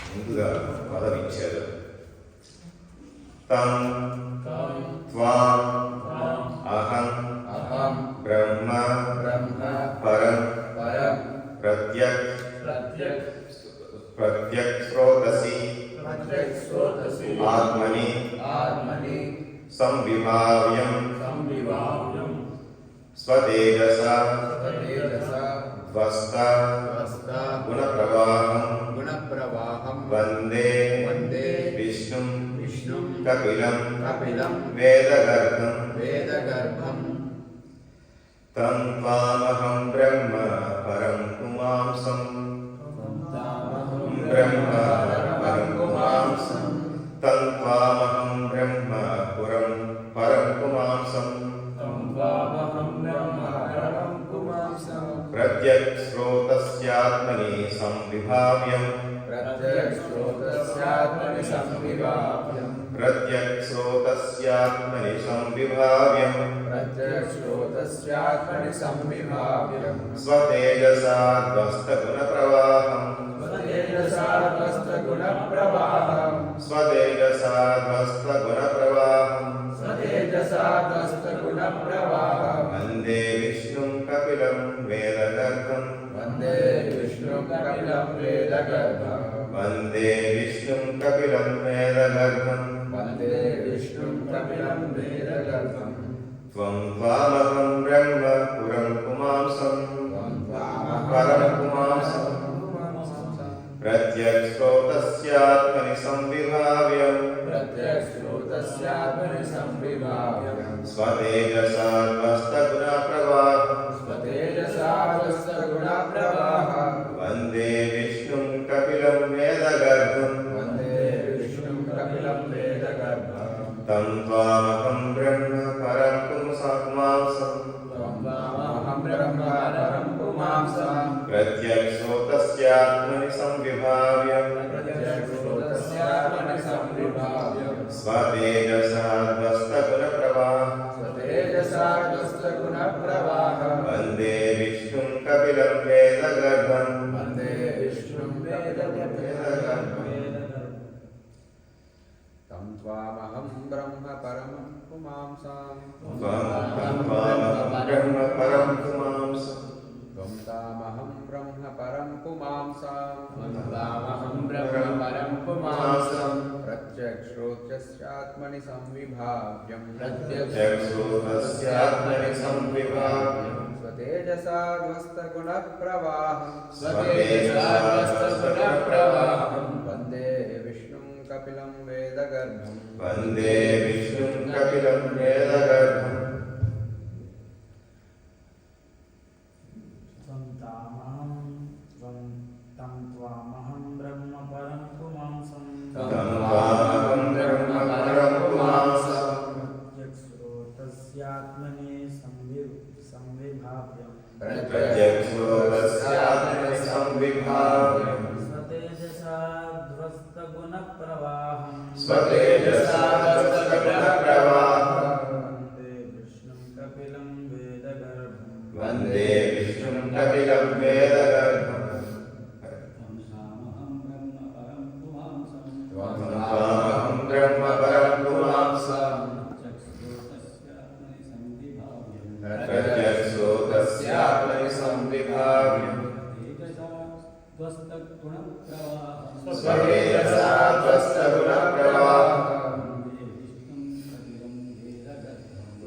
ముందుగా పదవిచ్చారు. తం త్వాం అహం బ్రహ్మ పరం ప్రత్యక్ శ్రోతసి ఆత్మని సంవిభావ్యం స్వతేజసా ధ్వస్త గుణప్రవాహం వందే విష్ణుం కపిలం వేదగర్భం తం త్వామహం బ్రహ్మ పరం పుమాంసం తం త్వామహం బ్రహ్మ పరం పుమాంసం ప్రత్యక్ శ్రోతస్యాత్మని సంవిభావ్యం స్వతేజసా ధ్వస్త గుణప్రవాహం వందే విష్ణుం కపిలం వేదగర్భం త్వం త్వామహం బ్రహ్మ పురం పుమాంసం ప్రత్యక్ శ్రోతస్యాత్మని సంవిభావ్యం స్వతేజసా ధ్వస్త గుణప్రవాహం వందే విష్ణుం కపిలం వేదగర్భం తం త్వామహం బ్రహ్మ పరం పుమాంసం ప్రత్యక్ శ్రోతస్యాత్మని సంవిభావ్యం స్వతేజసా ధ్వస్త గుణప్రవాహం వందే విష్ణుం కపిలం వేదగర్భం తం త్వామహం బ్రహ్మ పరం పుమాంసం త్వం తామహం బ్రహ్మ పరం పుమాంసం ప్రత్యక్ శ్రోత్యస్యాత్మని సంవిభావ్యం స్వతేజసా ధ్వస్త గుణప్రవాహం వందే విష్ణుం కపిలం వేదగర్భం తం త్వామహం బ్రహ్మ పరం పుమాంసం ప్రత్యక్ శ్రోతస్యాత్మని సంవిభావ్యం స్వతేజసా ధ్వస్త గుణప్రవాహం వందే విష్ణుం కపిలం వేదగర్భం బ్రహ్మ పరం పుమాంసం ప్రత్యక్ శ్రోతస్యాత్మని సంవిభావ్యం స్వతేజసా ధ్వస్త గుణప్రవాహం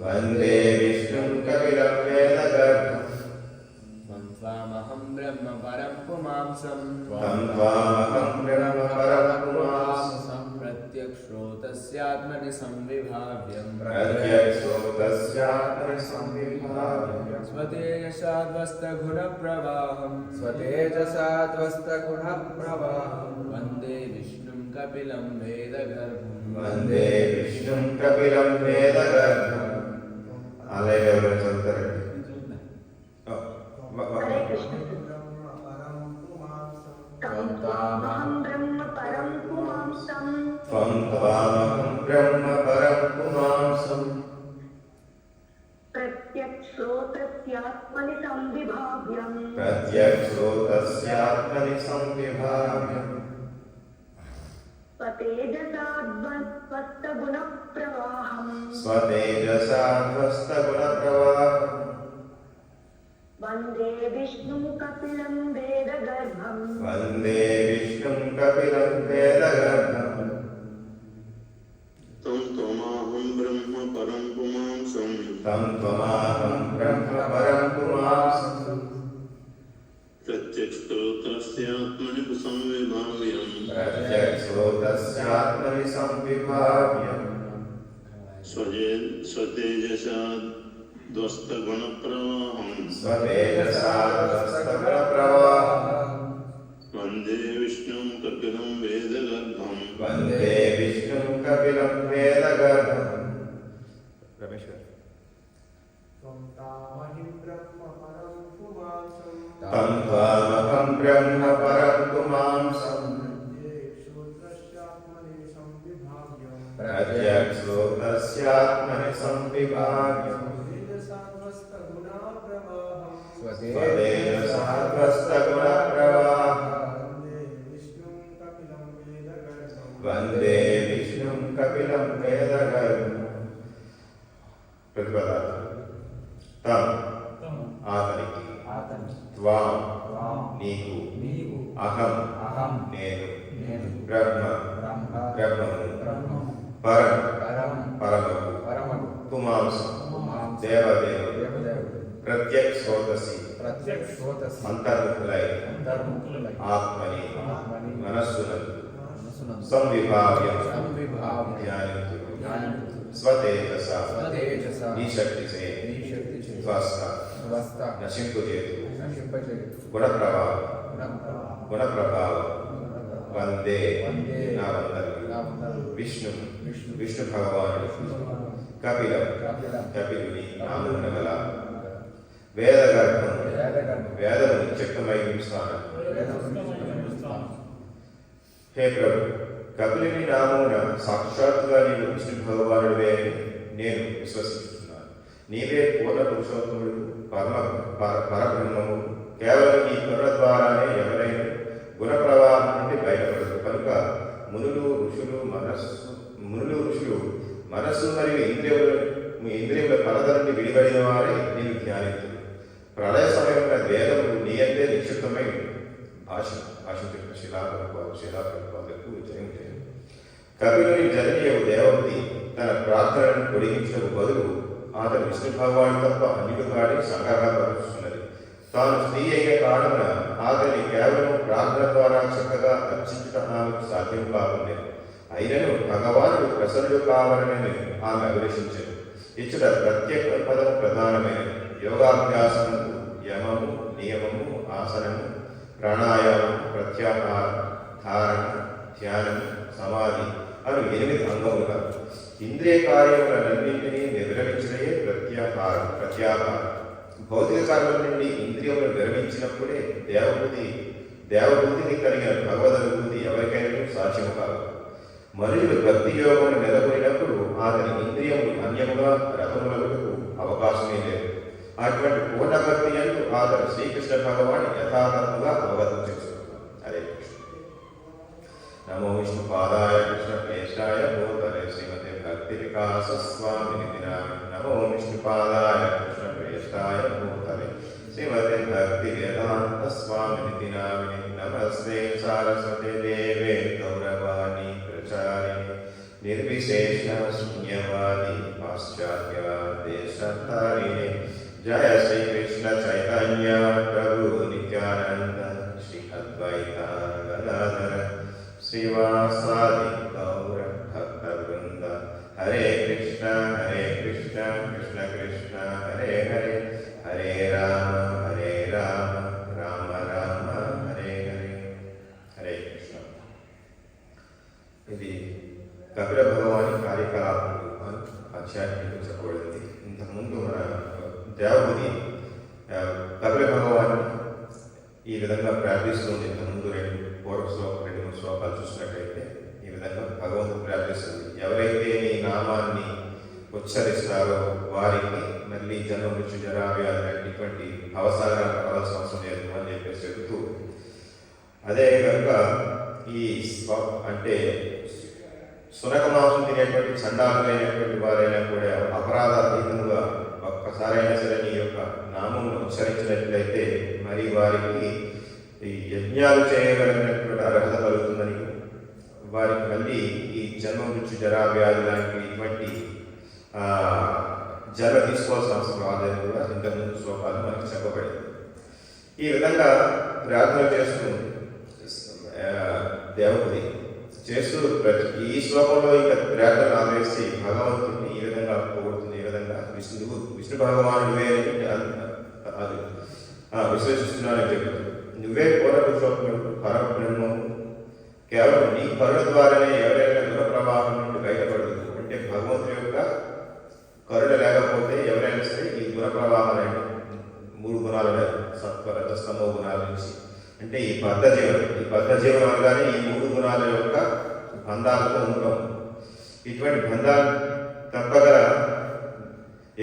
వందే విష్ణుం కపిలం వేదగర్భం త్వం త్వామహం బ్రహ్మ పరం పుమాంసం ప్రత్యక్ శ్రోతస్యాత్మని సంవిభావ్యం స్వతేజసా ధ్వస్త గుణప్రవాహం వందే విష్ణుం కపిలం వేదగర్భం అలాగే ఎవరు చదువుతారండి? త్వం తామహం బ్రహ్మ పరం పుమాంసం ప్రత్యక్ శ్రోతస్యాత్మని సంవిభావ్యం स्वतेजसाध्वस्तगुणप्रवाहम् वन्दे विष्णुं कपिलं वेदगर्भं वन्दे विष्णुं कपिलं वेदगर्भम् तं त्वमाहं ब्रह्म परं पुमांसं तं त्वमाहं ब्रह्म परं पुमांसम् प्रत्यक्षस्रोतस्यात्मनि संविभाव्यं प्रत्यक्षोतस्यात्मनि संविभाव्यम् स्वतेजसाध्वस्तगुणप्रवाहं स्वतेजसाध्वस्तगुणप्रवाहम् वन्दे विष्णुं कपिलं वेदगर्भं वन्दे विष्णुं कपिलं वेदगर्भम् रमेश्वर त्वं तामहिं ब्रह्म परं पुमांसं तं त्वामहं ब्रह्म परं पुमांसम् शूद्रस्यात्मनि संविभाव्यं प्रत्यक्षोतस्यात्मनि संविभाव्यम् तेजसाध्वस्तगुणाप्रवाहं स्वतेजसाध्वस्तगुणप्रवाहम् वन्दे विष्णुं कपिलं वन्दे विष्णुं कपिलं वेदगर्भं वेदगर्भम् प्रतिपदार्थం తం అతనికి త్వాం నీకు అహం నేను బ్రహ్మము పరమము పుమాంసం దేవదేవుడు ప్రత్యక్ శ్రోతసి అంతర్ముఖులై ఆత్మని మనస్సునందు సంవిభావ్యం ధ్యానింతుడు స్వతేజస నీ శక్తిచే స్వస్థ నశింపుచేతు గుణప్రభావం వందే నా వందనములు విష్ణు భగవానుడు కపిలుని నామమున గల వేదగర్భం వేదము నిత్యమై ఉంచుతాను. హే ప్రభు, కపిలుని నామమున సాక్షాత్తుగా నీవు విష్ణు భగవానుడివే అని నేను విశ్వసిస్తున్నాను. నీవే పూర్ణ పురుషోత్తముడు, పరబ్రహ్మము. కేవలం నీ కరుణ ద్వారానే ఎవరైనా గుణ ప్రవాహం నుండి బయటపడదు. కనుక మునులు ఋషులు మనస్సు మరియు ఇంద్రియముల కలత నుండి విడిపడిన వారే నీవు ధ్యానించు. ప్రళయ సమయంలో వేదములు నీ అంతే నిక్షిప్తమై ఆశించిన శిలాప్రభాలకు జయం చేయండి. కపిలుని జననీయవు దేవవతి తన ప్రార్థనను పొడిగించడం బదులు అతను విష్ణు భగవాను తప్ప అన్యుడు కాడి సంగ్రహపరుస్తున్నది. తాను స్త్రీ అయిన కారణమున అతని కేవలం ప్రార్థన ద్వారా చక్కగా అర్చించడం ఆమెకు సాధ్యం కాకుండేది. అయినను భగవానుడు ప్రసన్నుడు కావాలని ఆమె అభిలషించారు. ఇచ్చట ప్రత్యేక పదం ప్రధానమైనది. యోగాభ్యాసముకు యమము, నియమము, ఆసనము, ప్రాణాయామం, ప్రత్యాహారం, ధారణ, ధ్యానము, సమాధి అను 8 అంగములుగా ఇంద్రియ కార్యములన్నింటినీ నిర్వహించడమే ప్రత్యాహారం. భౌతిక కర్మల నుండి ఇంద్రియములు విరమించినప్పుడే దేవబుద్ధిని కలిగిన భగవదనుభూతి ఎవరికైనా సాధ్యము కాదు. మనుషులు భక్తి యోగమును నెలకొనినప్పుడు అతని ఇంద్రియములు అన్యముగా రథములకు అవకాశమే లేదు. అటువంటి పూర్ణ భక్తి అంటూ అతను శ్రీకృష్ణ భగవాన్ యథాతథంగా అవగతం చేసుకున్నాడు. హరే కృష్ణ. నమో విష్ణు పాదాయ కృష్ణ ప్రేష్టాయ భూతలే శ్రీమతే భక్తి వికాస స్వామినిధి నామి. నమో విష్ణు పాదాయ కృష్ణ ప్రేష్టాయ భూతలే శ్రీమతే భక్తి వేదాంత స్వామినిధి నామిని. నమస్తే సారస్వతే దేవే గౌరవాణి ప్రచారిణి నిర్విశేష శూన్యవాది పాశ్చాత్య దేశతారిణి. జయ శ్రీ కృష్ణ చైతన్య ప్రభు నిత్యానంద శ్రీ అద్వైత గదాధర శ్రీవాసాది గౌర భక్త వృంద. హరే కృష్ణ కృష్ణ కృష్ణ హరే హరే, హరే రామ రామ రామ హరే హరే. హరే కృష్ణ. ఇది కపిల భగవాని కార్యకలాపాలు అధ్యాత్మిక చెప్పబడింది. ఇంతకుముందు మన దేవబుద్ధి కపిల భగవాన్ ఈ విధంగా ప్రార్థిస్తుంది. ఇంతకుముందు 2-3 శ్లోకాలు చూసినట్లయితే ఈ విధంగా భగవంతుడు ప్రార్థిస్తుంది. ఎవరైతే నీ నామాన్ని ఉచ్చరిస్తారో వారికి మళ్ళీ జన్మ మృత్యు జరా వ్యాధి అనేటువంటి అవసరాలు పడవలసిన అవసరం లేదు అని చెప్పేసి చెబుతూ, అదే కనుక ఈ అంటే సునక మాంసం తినేటువంటి చండాలులైనటువంటి వారైనా కూడా అపరాధాతీతంగా ఒక్కసారైనా సరే నీ యొక్క నామం ఉచ్చరించినట్లయితే మరి వారికి ఈ యజ్ఞాలు చేయగలిగినటువంటి అర్హత కలుగుతుందని, వారికి మళ్ళీ ఈ జన్మ మృత్యు జరా వ్యాధి లాంటి ఇటువంటి జన్మ తీసుకోవాల్సిన అవసరం రాదని కూడా ఇంతకుముందు శ్లోకాలు మనకి చెప్పబడింది. ఈ విధంగా ప్రార్థన చేస్తూ దేవపతి చేస్తూ ఈ శ్లోకంలో ఇంకా ప్రార్థన ఆవేసి భగవంతుడిని ఈ విధంగా పొగుడుతుంది. ఈ విధంగా విష్ణు భగవానుడివే అది విశ్లేషిస్తున్నానని చెప్తుంది. నువ్వే పూర్వపురుషోత్తముడు, పరబ్రహ్మము, కేవలం నీ కరుణ ద్వారానే ఎవరైనా గుణ ప్రవాహం నుండి బయటపడదు. అంటే భగవంతుడి యొక్క కరుణ లేకపోతే ఎవరైనా సరే ఈ గుణ ప్రవాహాలు 3 గుణాలు ఉన్నాయి, సత్వ రజస్తమో గుణాల నుంచి. అంటే ఈ బద్ధ జీవనం అనగానే ఈ 3 గుణాల యొక్క బంధాలతో ఉంటాం. ఇటువంటి బంధాలు తప్పగల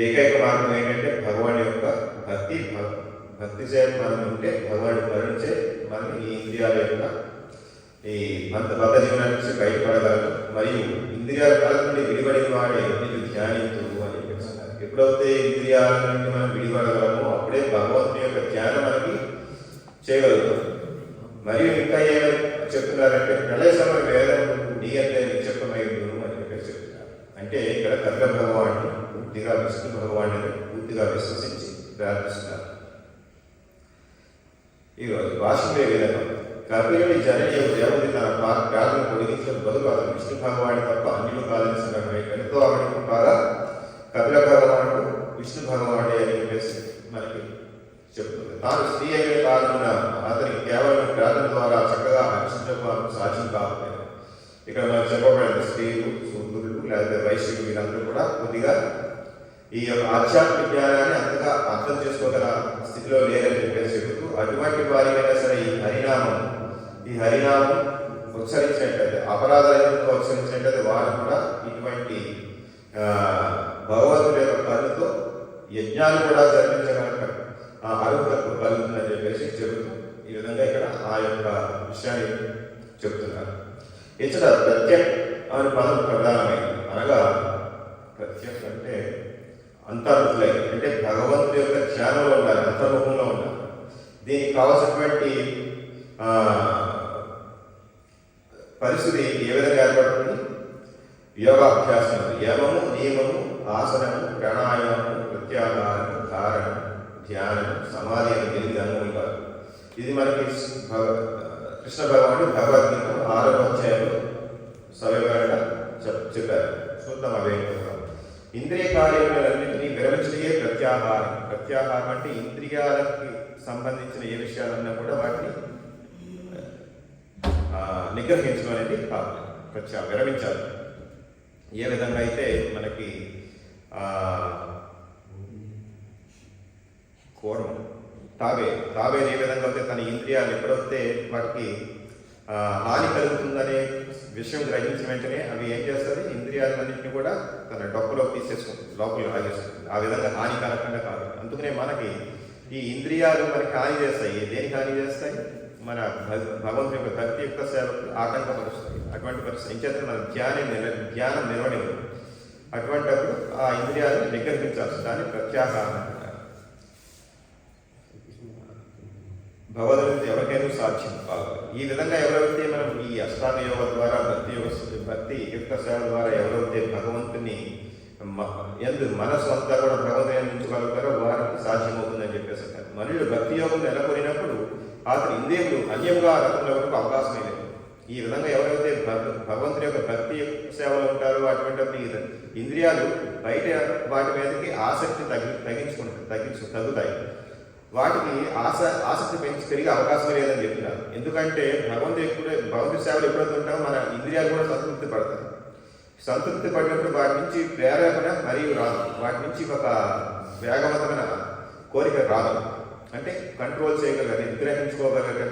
ఏకైక మార్గం ఏంటంటే భగవాన్ యొక్క భక్తి చే మనం ఉంటే భగవాన్ కరుణించే మనం ఈ ఇంద్రియాల యొక్క ఈ బద్ధ జీవనాన్ని నుంచి బయటపడగలరు. మరియు ఇంద్రియాల కాలం నుండి విడిపడిన వాడే నీకు ధ్యానించు అని చెప్తున్నారు. ఎప్పుడైతే ఇంద్రియాల నుండి మనం విడిపడగలమో అప్పుడే భగవంతుని యొక్క ధ్యానం మనకి చేయగలుగుతాం. మరియు ఇంకా ఏమైనా చెప్తున్నారంటే ప్రళయ సమయ వేదం నీ అంటే నిక్షేపమై అని చెప్పేసి చెప్తున్నారు. అంటే ఇక్కడ కపిల భగవాన్ని పూర్తిగా విష్ణు భగవాన్ని పూర్తిగా విశ్వసించి ప్రార్థిస్తున్నారు. ఈరోజు భాషమే విధంగా కపిలుడి జననీయ దేవతి తన ప్రార్థన పొడిగించిన బదులు అతను విష్ణు భగవాన్ని తప్ప అన్యులు కాదని సంఘటన ఎంతో ఆవిడకు బాగా కపిల భగవానుడు విష్ణు భగవానుడే అని చెప్పేసి మనకి చెప్తుంది. తాను స్త్రీ అయిన కారణం అతనికి కేవలం ప్రార్థన ద్వారా చక్కగా అర్చించడానికి సాధ్యం కాకపోయింది. ఇక్కడ మనకు చెప్పబడిన స్త్రీలు, శూద్రులు లేదా వైశ్యులు వీరందరూ కూడా కొద్దిగా ఈ యొక్క ఆధ్యాత్మిక జ్ఞానాన్ని అంతగా అర్థం చేసుకోగల స్థితిలో లేరని చెప్పేసి చెబుతూ అటువంటి వారికైనా సరే ఈ హరినామం ఉచ్చరించినట్లయితే అపరాధాలతో ఉచ్చరించినట్లయితే వారు కూడా ఇటువంటి భగవంతుడి యొక్క కరుణతో యజ్ఞాలు కూడా జరిపించగల అర్హత కలుగుతుందని చెప్పేసి చెబుతూ ఈ విధంగా ఇక్కడ ఆ యొక్క విషయాన్ని చెబుతున్నారు. ఇక్కడ ప్రత్యక్ అనే పదం ప్రధానమైంది. అనగా ప్రత్యక్ అంటే అంతర్ముఖులై, అంటే భగవంతుడి యొక్క ధ్యానంలో ఉండాలి, అంతర్ముఖంలో ఉండాలి. దీనికి కావాల్సినటువంటి పరిస్థితి ఏ విధంగా ఏర్పడుతుంది? యోగాభ్యాసం, యమము, నియమము, ఆసనము, ప్రాణాయామము, ప్రత్యాహారము, ధారణం, ధ్యానం, సమాధి అని 8 అంగములు కాదు. ఇది మనకి కృష్ణ భగవానుడు భగవద్గీత 6వ అధ్యాయంలో సవివరంగా చెప్పారు. చూద్దాం అవేంటో. ఇంద్రియ కార్యములన్నింటినీ విరమించే ప్రత్యాహారం. ప్రత్యాహారం అంటే ఇంద్రియాలకి సంబంధించిన ఏ విషయాలన్నా కూడా వాటిని నిగ్రహించడం అనేది విరమించాలి. ఏ విధంగా అయితే మనకి కోరం తావే ఏ విధంగా అయితే తన ఇంద్రియాలు ఎప్పుడైతే వాటికి హాని కలుగుతుందనే విషయం గ్రహించిన వెంటనే అవి ఏం చేస్తుంది? ఇంద్రియాలన్నింటినీ కూడా తన డొక్కలో తీసేసుకుంటుంది, లోపల లాగేసుకుంటుంది. ఆ విధంగా హాని కలగకుండా కాదు. అందుకనే మనకి ఈ ఇంద్రియాలు మనకి హాని చేస్తాయి. దేనికి హాని చేస్తాయి? మన భగవంతుని యొక్క భక్తి యొక్క సేవకు ఆటంకపరుస్తాయి. అటువంటి పరిస్థితి ఇంచేత మన ధ్యానం నిర్వహించదు. అటువంటిప్పుడు ఆ ఇంద్రియాలను నిగ్రహించాల్సి, దాన్ని ప్రత్యాహారం అంటున్నారు. భగవద్గీత ఎవరికైనా సాధ్యం కాదు. ఈ విధంగా ఎవరైతే మనం ఈ అష్టాంగ యోగ ద్వారా భక్తి యుక్త సేవ ద్వారా ఎవరైతే భగవంతుని మనసు అంతా కూడా భగవంతుని అందించగలుగుతారో వారికి సాధ్యమవుతుందని చెప్పేసి అంటారు. మనుషులు భక్తి యోగం నెలకొనినప్పుడు అతని ఇంద్రియములు అన్యంగా రకంలో వరకు అవకాశమే లేదు. ఈ విధంగా ఎవరైతే భగవంతుని యొక్క భక్తి సేవలు ఉంటారో అటువంటి ఇంద్రియాలు బయట వాటి మీదకి ఆసక్తి తగ్గుతాయి. వాటికి ఆసక్తి పెరిగే అవకాశం లేదని చెప్తున్నారు. ఎందుకంటే భగవంతుడి సేవలు ఎప్పుడైతే ఉంటామో మన ఇంద్రియాలు కూడా సంతృప్తి పడినప్పుడు వాటి నుంచి ప్రేరేపణ మరియు రాదు, వాటి నుంచి ఒక వేగవంతమైన కోరిక రాదు. అంటే కంట్రోల్ చేయగలరు, నిగ్రహించుకోగలగా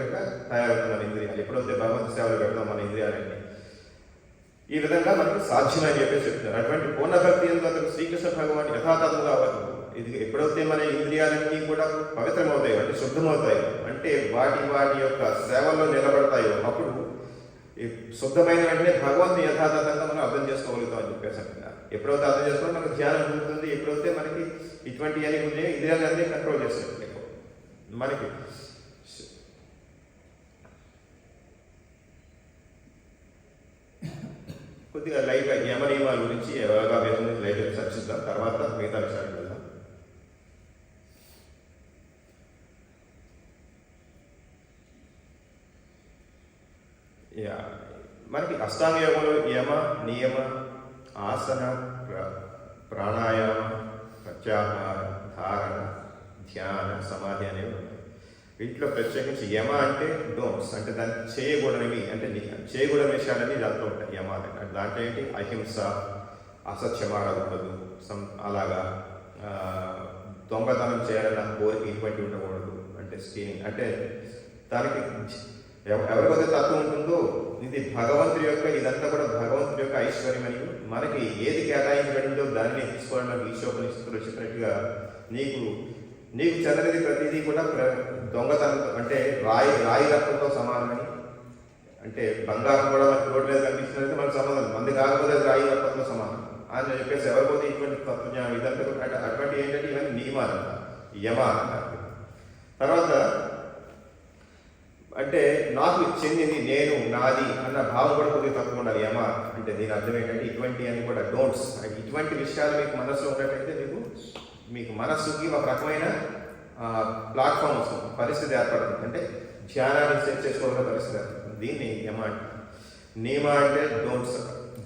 తయారవుతున్న ఇంద్రియాలు ఎప్పుడైతే భగవంతు సేవలు పెడతాం మన ఇంద్రియాలన్నీ. ఈ విధంగా మనకు సాధ్యమని చెప్పేసి చెప్తున్నారు. అటువంటి పూర్ణభక్తి ఎందుకు శ్రీకృష్ణ భగవాన్ యథాతథంగా అవ్వదు. ఇది ఎప్పుడైతే మన ఇంద్రియాలన్నీ కూడా పవిత్రమవుతాయో, అంటే శుద్ధమవుతాయో, అంటే వాటి యొక్క సేవల్లో నిలబడతాయో, అప్పుడు శుద్ధమైన వెంటనే భగవంతుని యథాతథంగా మనం అర్థం చేసుకోగలుగుతాం అని చెప్పేసి అంటున్నారు. ఎప్పుడైతే అర్థం చేసుకోవడం మనకు ధ్యానం జరుగుతుంది, ఎప్పుడైతే మనకి ఇటువంటి అని ఇంద్రియాలన్నీ కంట్రోల్ చేస్తుంది మనకి. కొద్దిగా లైట్గా యమ నియమాల గురించి యోగాభ్యాసం గురించి లైట్గా చర్చిద్దాం, తర్వాత మిగతా విషయాలకు వెళ్దాం. మనకి అష్టాంగ యోగంలో యమ, నియమ, ఆసన, ప్రాణాయామ, ప్రత్యాహార, ధారణ, ధ్యాన, సమాధి అనేవి ఉన్నాయి. వీటిలో ప్రత్యేకించి యమ అంటే డోంట్స్, అంటే దాన్ని చేయకూడనివి, అంటే చేయకూడని విషయాలన్నీ దాంట్లో ఉంటాయి. యమ అంటే దాంట్లో ఏంటి, అహింస, అసత్యం ఆడకూడదు, అలాగా దొంగతనం చేయాలన్న కోరిక ఇటువంటి ఉండకూడదు, అంటే స్టీలింగ్, అంటే దానికి ఎవరికైతే తత్వం ఉంటుందో ఇది భగవంతుడి యొక్క, ఇదంతా కూడా భగవంతుడి యొక్క ఐశ్వర్యం అని మనకి ఏది కేటాయించబడిందో దాన్ని తీసుకోవడం. మనకి ఈశోపనిషత్తులు చెప్పినట్టుగా నీకు చెందనిది ప్రతిదీ కూడా దొంగతనంతో, అంటే రాయి రక్తంతో సమానమని, అంటే బంగారం కూడా మనకి రోడ్డు మీద కనిపిస్తున్నది మనకు సంబంధం, మంది కాకపోతే రాయి రక్తంతో సమానం అని చెప్పేసి ఎవరిపోతే ఇటువంటి తత్వజ్ఞానం ఇదంతా అంటే అటువంటి ఏంటంటే ఇవన్నీ నియమాలు అంటారు, యమ అంటారు. తర్వాత అంటే నాకు చెందింది, నేను, నాది అన్న భావం కూడా కొద్దిగా తక్కువ ఉండాలి. యమ అంటే దీని అర్థం ఏంటంటే ఇటువంటి అని కూడా డోంట్స్, ఇటువంటి విషయాలు మీకు మనసులో ఉన్నట్టయితే మీకు మనస్సుకి ఒక రకమైన ప్లాట్ఫామ్ వస్తుంది, పరిస్థితి ఏర్పడుతుంది, అంటే ధ్యానాన్ని సెట్ చేసుకోవాల్సిన పరిస్థితి ఏర్పడుతుంది. దీన్ని యమ అంటే. నియమ అంటే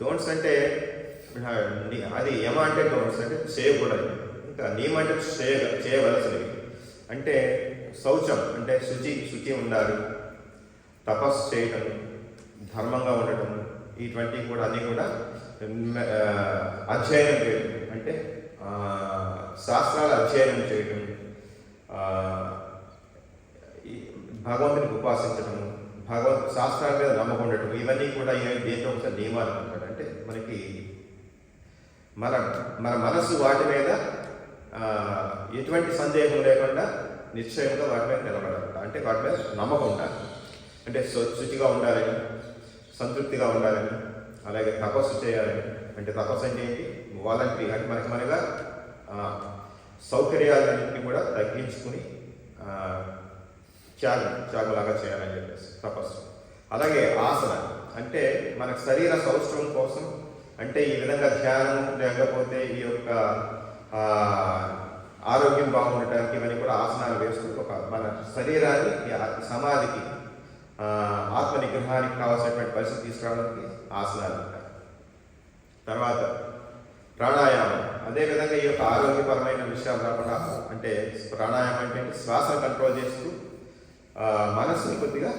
డోంట్స్ అంటే అది యమ అంటే డోంట్స్ అంటే చేయకూడదు. ఇంకా నియమ అంటే చేయవలసినవి, అంటే శౌచం అంటే శుచి ఉండాలి, తపస్సు చేయటం, ధర్మంగా ఉండటం, ఇటువంటివి కూడా అన్నీ కూడా అధ్యయనం చేయటం, అంటే శాస్త్రాల అధ్యయనం చేయటం, భగవంతునికి ఉపాసించటం, శాస్త్రాల మీద నమ్మకం ఉండటం, ఇవన్నీ కూడా దేంట్లో ఒకసారి నియమాలు అనమాట. అంటే మనకి మన మనసు వాటి మీద ఎటువంటి సందేహం లేకుండా నిశ్చయంగా వాటి మీద నిలబడాలి, అంటే వాటి మీద నమ్మకం ఉండాలి, అంటే శుచిగా ఉండాలని, సంతృప్తిగా ఉండాలని, అలాగే తపస్సు చేయాలని. అంటే తపస్సు అంటే ఏంటి, వాలంటరీ, అంటే మనగా సౌకర్యాలన్నింటినీ కూడా తగ్గించుకుని త్యాగలాగా చేయాలని చెప్పేసి తపస్సు. అలాగే ఆసన అంటే మన శరీర సౌష్ఠవం కోసం, అంటే ఈ విధంగా ధ్యానం లేకపోతే ఈ యొక్క ఆరోగ్యం బాగుండటానికి ఇవన్నీ కూడా ఆసనాలు వేస్తూ మన శరీరాన్ని సమాధికి, ఆత్మ నిగ్రహానికి కావాల్సినటువంటి పరిస్థితి తీసుకురావడానికి ఆసనాలు ఉంటాయి. తర్వాత ప్రాణాయామం, అదేవిధంగా ఈ యొక్క ఆరోగ్యపరమైన విషయాలు కాకుండా, అంటే ప్రాణాయామం అంటే శ్వాసను కంట్రోల్ చేస్తూ మనస్సుని కొద్దిగా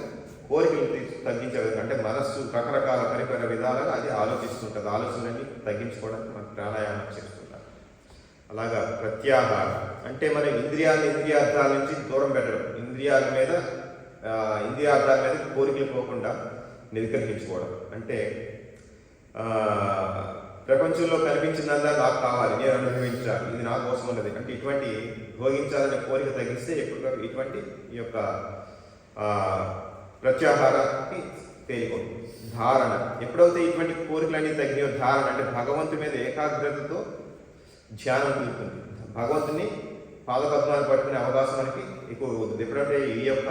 కోరికలు తగ్గించే విధంగా, అంటే మనస్సు రకరకాల పరిపర విధాలుగా అది ఆలోచిస్తుంటుంది, ఆలోచనని తగ్గించుకోవడానికి మన ప్రాణాయామం చేస్తుంటారు. అలాగా ప్రత్యాహారం అంటే మన ఇంద్రియార్థాల నుంచి దూరం పెట్టడం, ఇంద్రియార్థాల మీద కోరికలు పోకుండా నిగ్రహించుకోవడం, అంటే ప్రపంచంలో కనిపించినందా నాకు కావాలి, నేను అనుభవించాలి, ఇది నా కోసం ఉన్నది, అంటే ఇటువంటి భోగించాలనే కోరిక తగ్గిస్తే ఎప్పుడు ఇటువంటి ఈ యొక్క ప్రత్యాహారానికి తేలిపోతుంది. ధారణ, ఎప్పుడైతే ఇటువంటి కోరికలన్నీ తగ్గిన ధారణ అంటే భగవంతుని మీద ఏకాగ్రతతో ధ్యానం తీరుతుంది, భగవంతుని పాదపద్మాన్ని పట్టుకునే అవకాశం మనకి ఎక్కువ అవుతుంది. ఎప్పుడంటే ఈ యొక్క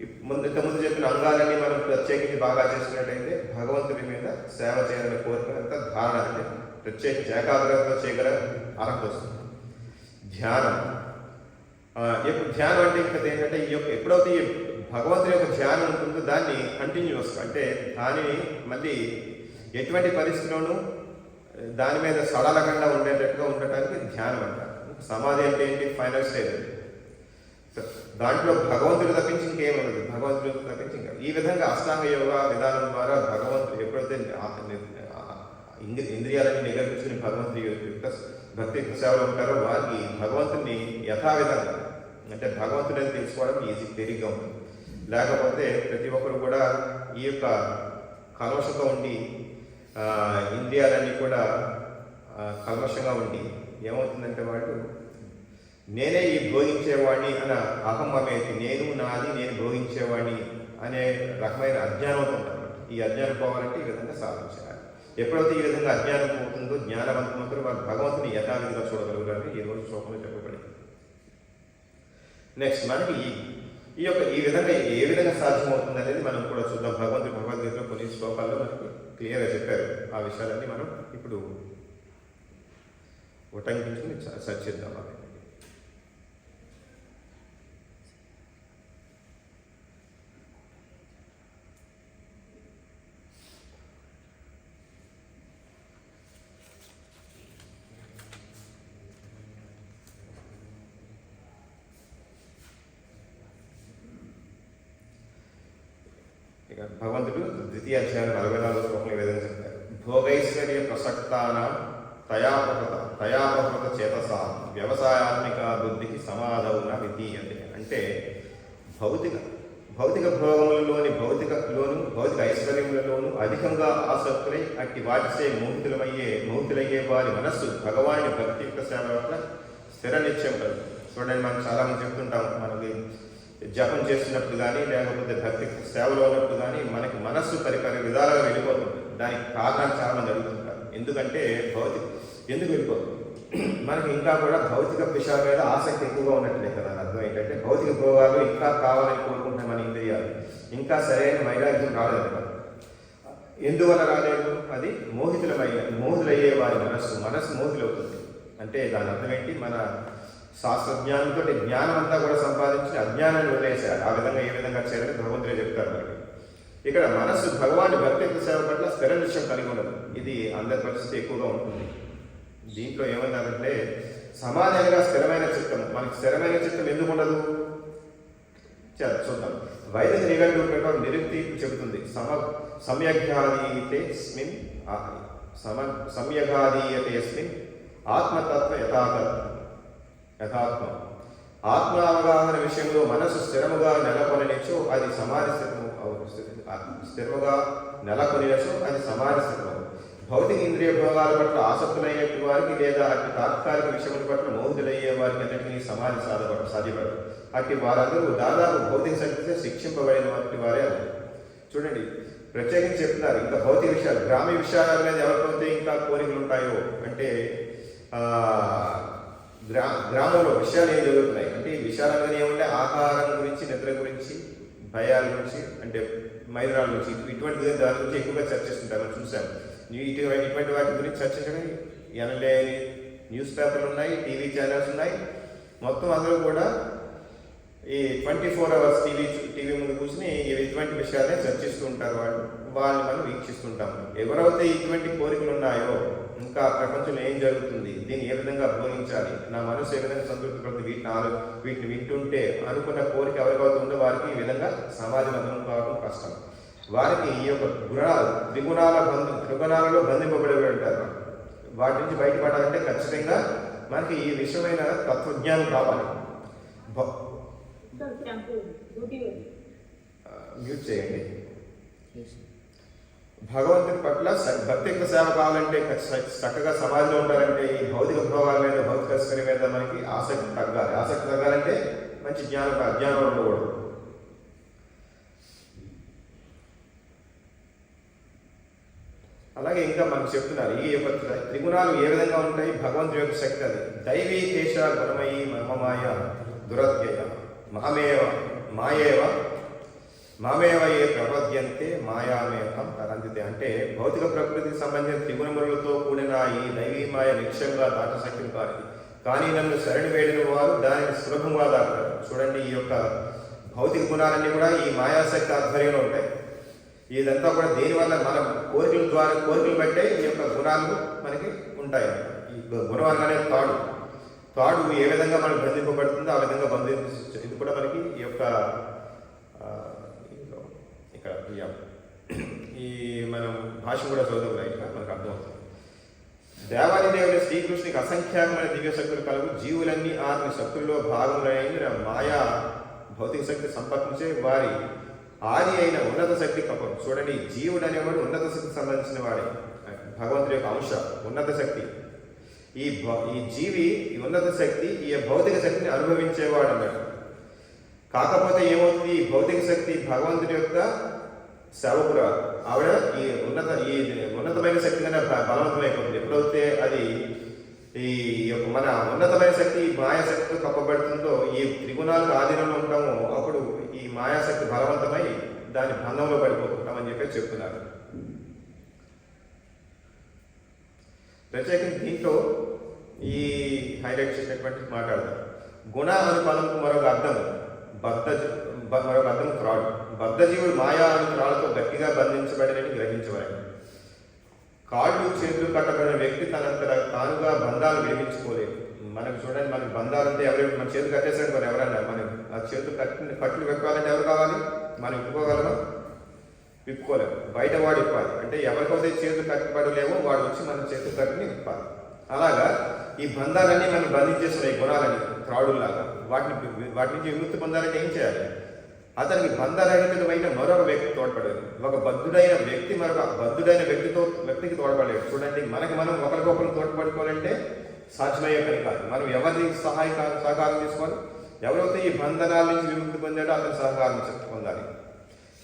ఇంతకుముందు చెప్పిన అంగాలన్నీ మనం ప్రత్యేకించి బాగా చేసుకున్నట్టయితే భగవంతుని మీద సేవ చేయాలనే కోరికనంతా ధారణ, అంటే ప్రత్యేకించి ఏకాగ్రతతో చేయగల అర్హత వస్తుంది. ధ్యానం, ధ్యానం అంటే ఇంకా ఏంటంటే ఈ యొక్క ఎప్పుడైతే ఈ భగవంతుని యొక్క ధ్యానం ఉంటుందో దాన్ని కంటిన్యూస్, అంటే దానిని మళ్ళీ ఎటువంటి పరిస్థితిలోనూ దాని మీద సడలకుండా ఉండేటట్టుగా ఉండటానికి ధ్యానం అంటారు. సమాధి అంటే ఏంటి, ఫైనల్ స్టేజ్, దాంట్లో భగవంతుడు తప్పించి ఇంకేం ఉండదు, భగవంతుడు తప్పించి ఇంకా. ఈ విధంగా అష్టాంగ యోగ విధానం ద్వారా భగవంతుడు ఎప్పుడైతే ఇంద్రియాలని నిగ్రహించుకుని భగవంతుడి యొక్క భక్తి సేవలు ఉంటారో వారికి భగవంతుడిని యథావిధంగా, అంటే భగవంతుడిని తెలుసుకోవడం తేలిగ్గా ఉంటుంది. లేకపోతే ప్రతి ఒక్కరు కూడా ఈ యొక్క కల్మషంతో ఉండి ఇంద్రియాలన్నీ కూడా కల్మషంగా ఉండి ఏమవుతుందంటే వాడు నేనే ఈ భోగించేవాడిని అన్న అహం అనేది, నేను నాది, నేను భోగించేవాడిని అనే రకమైన అజ్ఞానంతో ఉంటారు. ఈ అజ్ఞానం పోవాలంటే ఈ విధంగా సాధించాలి. ఎప్పుడైతే ఈ విధంగా అజ్ఞానం పోతుందో జ్ఞానవంతమవుతారో వారు భగవంతుని యథావిధిగా చూడగలుగుతారని ఈ రోజు శ్లోకంలో చెప్పబడింది. నెక్స్ట్ మనకి ఈ విధంగా ఏ విధంగా సాధ్యమవుతుంది అనేది మనం కూడా చూద్దాం. భగవద్గీతలో కొన్ని శ్లోకాల్లో మనకి క్లియర్గా చెప్పారు. ఆ విషయాలన్నీ మనం ఇప్పుడు ఉటంకించుకుని చర్చిద్దాం. అది భగవంతుడు ద్వితీయ అధ్యాయం 44వ శ్లోకంలో ఈ విధంగా చెప్తారు. భోగైశ్వర్య ప్రసక్తానాం తయాపహృత చేతసా వ్యవసాయాత్మిక బుద్ధికి సమాధౌన విధీయతే. అంటే భౌతిక భోగములలోని భౌతిక ఐశ్వర్యములలోను అధికంగా ఆసక్తులై అట్టి వాటిసే మోహితులయ్యే వారి మనస్సు భగవాని భక్తి యొక్క సేవ పట్ల స్థిర నిశ్చయం కలుగు. చూడండి, మనం చాలా మంది చెప్తుంటాం, మనకి జపం చేస్తున్నప్పుడు కానీ లేకపోతే భక్తి సేవలో ఉన్నప్పుడు కానీ మనకి మనస్సు పరిపరి విధాలుగా వెళ్ళిపోతుంది. దానికి కారణాలు చాలా మంది అడుగుతుంటారు. ఎందుకంటే ఎందుకు వెళ్ళిపోతుంది? మనకి ఇంకా కూడా భౌతిక విషయాల మీద ఆసక్తి ఎక్కువగా ఉన్నట్లే కదా. అర్థం ఏంటంటే భౌతిక భోగాలు ఇంకా కావాలని కోరుకుంటున్న మన ఇంద్రియాలు ఇంకా సరైన వైరాగ్యం రాలేదు. ఎందువల్ల రాలేదు? అది మోహితులయ్యే వారి మనస్సు మోహితులవుతుంది. అంటే దాని అర్థం ఏంటి? మన శాస్త్రజ్ఞానంతో జ్ఞానం అంతా కూడా సంపాదించి అజ్ఞానాన్ని వదిలేశారు. ఆ విధంగా ఏ విధంగా చేయాలని భగవంతుడే చెప్తారు మనకి. ఇక్కడ మనస్సు భగవాన్ భక్తి సేవ పట్ల స్థిర నిశ్చయం కలిగి ఉండదు. ఇది అందరి పరిస్థితి ఎక్కువగా ఉంటుంది. దీంట్లో ఏమన్నారంటే సమాధానంగా స్థిరమైన చిత్తం. మనకి స్థిరమైన చిత్తం ఎందుకు ఉండదు చూద్దాం. వైదిక నిఘంటువు ప్రకారం నిరుక్తి చెబుతుంది, సమ్యగాదీయతేస్మిన్ ఆత్మతత్వ యథాత్మ. ఆత్మ అవగాహన విషయంలో మనసు స్థిరముగా నెలకొననిచ్చో అది సమాధి స్థితము అవుతుంది. స్థిరముగా నెలకొనినచో అది సమాధి స్థితము. భౌతిక ఇంద్రియ భోగాల పట్ల ఆసక్తులైనట్టు వారికి లేదా అట్టి తాత్కాలిక విషయముల పట్ల మోహితులయ్యే వారికి అన్నిటినీ సమాధి సాధ్యపడదు. అట్టి వారందరూ దాదాపు భౌతిక శక్తితో శిక్షింపబడిన వంటి వారే అవుతారు. చూడండి, ప్రత్యేకించి చెప్తున్నారు ఇంకా భౌతిక విషయాలు, గ్రామీణ విషయాల మీద ఎవరికైతే ఇంకా కోరికలు ఉంటాయో అంటే గ్రామంలో విషయాలు ఏం జరుగుతున్నాయి అంటే ఈ విషయాలు అనేది ఏమంటే ఆహారం గురించి, నిద్ర గురించి, భయాల గురించి, అంటే మైదానాల గురించి, ఇటువంటి దాని గురించి ఎక్కువగా చర్చిస్తుంటారు. మనం చూసాం. ఇటువంటి వాటి గురించి చర్చించడం ఎనలేని న్యూస్ పేపర్లు ఉన్నాయి, టీవీ ఛానల్స్ ఉన్నాయి. మొత్తం అందరూ కూడా ఈ 24 hours టీవీ ముందు కూర్చుని ఇటువంటి విషయాలే చర్చిస్తూ ఉంటారు. వాళ్ళని మనం వీక్షిస్తుంటాము. ఎవరైతే ఇటువంటి కోరికలు ఉన్నాయో ఇంకా ప్రపంచంలో ఏం జరుగుతుంది, దీన్ని ఏ విధంగా భోగించాలి, నా మనసు ఏ విధంగా సంతృప్తి పడుతుంది, వీటిని వింటుంటే అనుకున్న కోరిక ఎవరికైతే ఉందో వారికి ఈ విధంగా సమాజం అర్థం కావడం కష్టం. వారికి ఈ యొక్క త్రిగుణాలలో బంధింపబడి ఉంటారు. వాటి నుంచి బయటపడాలంటే ఖచ్చితంగా మనకి ఈ విషయమైన తత్వజ్ఞానం కావాలి. మ్యూట్ చేయండి. భగవంతుని పట్ల భక్తిక సేవ కావాలంటే చక్కగా సమాజంలో ఉండాలంటే ఈ భౌతిక భోగాల మీద, భౌతిక ఐశ్వర్యం మీద మనకి ఆసక్తి తగ్గాలి. ఆసక్తి తగ్గాలంటే మంచి అజ్ఞానం ఉండకూడదు. అలాగే ఇంకా మనకు చెప్తున్నారు ఈ యొక్క త్రిగుణాలు ఏ విధంగా ఉంటాయి. భగవంతుడి యొక్క శక్తి అది. దైవీ కేశ గుణమయీ మహమాయ దురత్యయ మామేవ ఏ ప్రపద్యంతే మాయామేహం తరంతితే. అంటే భౌతిక ప్రకృతికి సంబంధించిన త్రిగుణములతో కూడిన ఈ దైవీ మాయ నిశ్చయంగా దాటశక్తిని కానీ నన్ను శరణి వేడిన వారు దానిని సులభంగా దాటారు. చూడండి, ఈ యొక్క భౌతిక గుణాలన్నీ కూడా ఈ మాయాశక్తి ఆధ్వర్యంలో ఉంటాయి. ఇదంతా కూడా దేనివల్ల మన కోరికలు బట్టే ఈ యొక్క గుణాలు మనకి ఉంటాయి. ఈ గుణం అనేది తాడు ఏ విధంగా మనకు బంధింపబడుతుందో ఆ విధంగా ఇది కూడా మనకి ఈ యొక్క ఇక్కడ ఈ మనం భాష కూడా చదువుతాం. ఇక్కడ మనకు అర్థమవుతుంది. దేవాదిదేవుని శ్రీకృష్ణునికి అసంఖ్యాకమైన దివ్యశక్తులు కలుగు జీవులన్నీ ఆత్మ శక్తుల్లో భాగములైన మాయా భౌతిక శక్తి సంపర్కించే వారి ఆది అయిన ఉన్నత శక్తి కపం. చూడండి, జీవుడు అనేవాడు ఉన్నత శక్తికి సంబంధించిన వాడే. భగవంతుడి యొక్క అంశ ఉన్నత శక్తి. ఈ జీవి ఈ ఉన్నత శక్తి ఈ భౌతిక శక్తిని అనుభవించేవాడు అన్నాడు. కాకపోతే ఏమవుతుంది, ఈ భౌతిక శక్తి భగవంతుడి యొక్క సేవకురాలు. ఆవిడ ఈ ఉన్నతమైన శక్తి కన్నా బలవంతమైపోతుంది. ఎప్పుడైతే అది ఈ యొక్క మన ఉన్నతమైన శక్తి ఈ మాయాశక్తితో కప్పబడుతుందో, ఈ త్రిగుణాలకు ఆధీనంలో ఉంటామో, అప్పుడు ఈ మాయాశక్తి బలవంతమై దాని బంధంలో పడిపోతుంటామని చెప్పి చెప్తున్నారు. ప్రత్యేకంగా దీంట్లో ఈ హైలైట్ చేసినటువంటి మాట్లాడదాం. గుణ అనే పదంకు మరొక అర్థం మరొక అర్థం త్రాడు. బద్ధజీవుడు మాయా అనే త్రాడుతో గట్టిగా బంధించబడినని గ్రహించబడి, కాళ్ళు చేతులు కట్టబడిన వ్యక్తి తనంతట తానుగా బంధాలు విడిపించుకోలేదు. మనకు చూడండి, మనకి బంధాలు అంటే ఎవరైనా మన చేతులు కట్టేసాడు మరి ఎవరన్నా మనం ఆ చేతులు కట్లు విప్పాలంటే ఎవరు కావాలి? మనం విప్పుకోగలమా? విప్పుకోలేము. బయట వాడు విప్పాలి. అంటే ఎవరికైతే చేతులు కట్టబడలేమో వాడు వచ్చి మన చేతులు కట్టుని విప్పాలి. అలాగా ఈ బంధాలన్నీ మనం బంధించేస్తున్నాయి గుణాలని త్రాడుల్లాగా. వాటి నుంచి విముక్తి పొందాలంటే ఏం చేయాలి? అతనికి బంధరహితమైన మరొక వ్యక్తి తోడ్పడలేదు. ఒక బద్ధుడైన వ్యక్తి మరొక బద్ధుడైన వ్యక్తికి తోడ్పడలేదు. చూడండి, మనం ఒకరికొకరు తోడ్పడుకోవాలంటే సాధ్యమయ్యే పని కాదు. మనం ఎవరి సహకారం తీసుకోవాలి? ఎవరైతే ఈ బంధనాల నుంచి విముక్తి పొందాడో అతని సహకారం పొందాలి.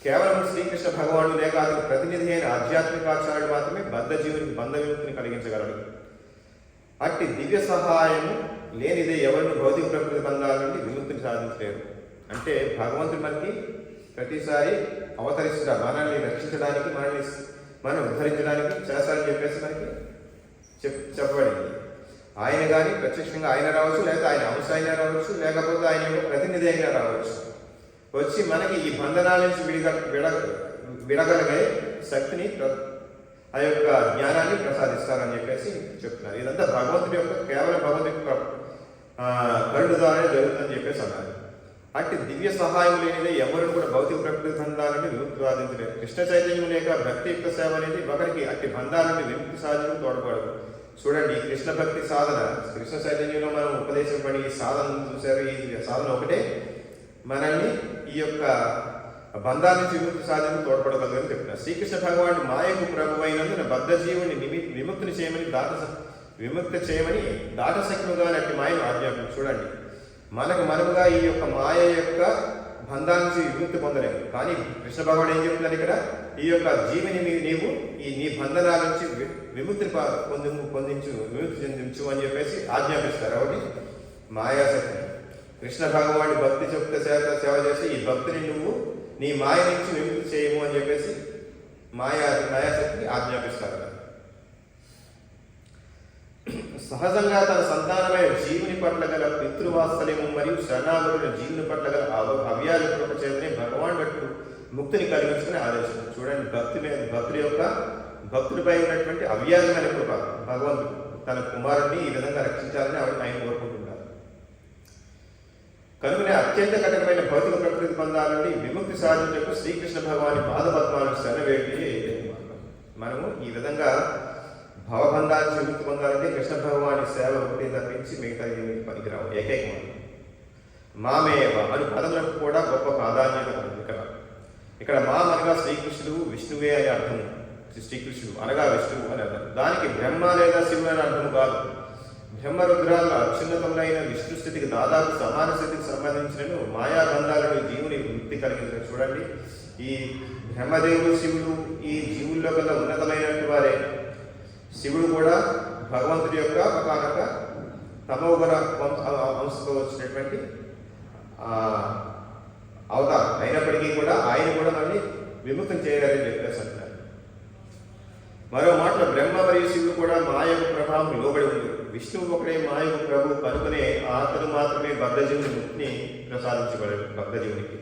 కేవలం శ్రీకృష్ణ భగవానుడు లేక అతని ప్రతినిధి అయిన ఆధ్యాత్మికాచార్యుడు మాత్రమే బద్ధజీవునికి బంధ విముక్తిని కలిగించగలడు. అట్టి దివ్య సహాయం లేనిదే ఎవరిని భౌతిక ప్రకృతి బంధాల నుండి విముక్తిని సాధించలేరు. అంటే భగవంతుడు మనకి ప్రతిసారి అవతరిస్తున్నారు, మనల్ని రక్షించడానికి, మనం ఉద్ధరించడానికి చేస్తారని చెప్పేసి మనకి చెప్పబడింది. ఆయన కానీ ప్రత్యక్షంగా ఆయన రావచ్చు, లేకపోతే ఆయన అంశ అయినా రావచ్చు, లేకపోతే ఆయన యొక్క ప్రతినిధి అయినా రావచ్చు. వచ్చి మనకి ఈ బంధనాల నుంచి విడగలిగే శక్తిని, ఆ యొక్క జ్ఞానాన్ని ప్రసాదిస్తారని చెప్పేసి చెప్తున్నారు. ఇదంతా భగవంతుడి యొక్క కేవలం భగవంతుడి యొక్క కరుణ ద్వారానే జరుగుతుందని చెప్పేసి అన్నారు. అట్టి దివ్య సహాయం లేనిదే ఎవరు కూడా భౌతిక ప్రకృతి బంధాలని విముక్తి సాధించలేదు. కృష్ణ చైతన్యం లేక భక్తియుక్త సేవ అనేది ఒకరికి అట్టి బంధాలని విముక్తి సాధనకు తోడ్పడదు. చూడండి, ఈ కృష్ణ భక్తి సాధన, కృష్ణ చైతన్యంలో మనం ఉపదేశం పడి ఈ సాధన చూసారు. ఈ సాధన ఒకటే మనల్ని ఈ యొక్క బంధాల నుంచి విముక్తి సాధనకు తోడ్పడగలదని చెప్తున్నారు. శ్రీకృష్ణ భగవానుడు మాయకు ప్రభు అయినందున బద్ధజీవుని విముక్తి చేయమని దాటశక్తులుగా అట్టి మాయను ఆజ్ఞాపన. చూడండి, మనముగా ఈ యొక్క మాయ యొక్క బంధాల నుంచి విముక్తి పొందలేము. కానీ కృష్ణ భగవాన్ ఏం చెప్తున్నారు ఇక్కడ? ఈ యొక్క జీవిని నీవు నీ బంధనాల నుంచి విముక్తిని విముక్తి చెందించు అని చెప్పేసి ఆజ్ఞాపిస్తారు. ఒకటి మాయాశక్తి. కృష్ణ భగవాన్ భక్తి చెప్తే సేవ చేసి ఈ భక్తిని నువ్వు నీ మాయ నుంచి విముక్తి చేయము అని చెప్పేసి మాయాశక్తిని ఆజ్ఞాపిస్తారు. సహజంగా తన సంతానమైన జీవుని పట్ల గల పితృవాత్సల్యము మరియు శరణాగతుల జీవుని పట్ల గల అవ్యాజ కృప చేతనే భగవాన్ ముక్తిని కలిగించుకుని ఆదేశించారు. చూడండి, భక్తుడిపై ఉన్నటువంటి అవ్యాజమైన కృప. భగవంతుడు తన కుమారుడిని ఈ విధంగా రక్షించాలని ఆయన కోరుకుంటున్నారు. కనుకనే అత్యంత కఠినమైన భౌతిక ప్రకృతి బంధాల నుండి విముక్తి సాధించకు శ్రీకృష్ణ భగవాని పాదపద్మాలను శరణవేడి. మనము ఈ విధంగా భవబంధాన్ని విముక్తి పొందాలంటే కృష్ణ భగవాని సేవ ఒకటి తప్పించి మిగతా ఏమి పనికిరావు. ఏకైకం మామేవ అని పదములకు కూడా గొప్ప ప్రాధాన్యత ఉంది. ఇక్కడ మాం అనగా శ్రీకృష్ణుడు, విష్ణువే అని అర్థం. శ్రీకృష్ణుడు అనగా విష్ణువు అని అర్థం. దానికి బ్రహ్మ లేదా శివుడు అని అర్థం కాదు. బ్రహ్మరుద్రాల్లో అత్యున్నతమైన విష్ణు స్థితికి దాదాపు సమాన స్థితికి సంబంధించిన మాయాబంధాలను జీవుని ముక్తి కలిగించారు. చూడండి, ఈ బ్రహ్మదేవుడు, శివుడు ఈ జీవుల్లో కల్లా ఉన్నతమైనటువంటి వారే. శివుడు కూడా భగవంతుడి యొక్క ఒకనొక తమోగుణ వంశతో వచ్చినటువంటి అవతారం అయినప్పటికీ కూడా ఆయన కూడా మనల్ని విముక్తం చేయాలని చెప్పేసి అంటారు. మరో మాటలో బ్రహ్మ మరియు శివుడు కూడా మాయకు ప్రభావం లోబడి ఉంది. విష్ణువు ఒకడే మాయకు ప్రభు కనుకనే అతను మాత్రమే బద్ధజీవుని ముక్తిని ప్రసాదించబడదు. బద్ధజీవునికి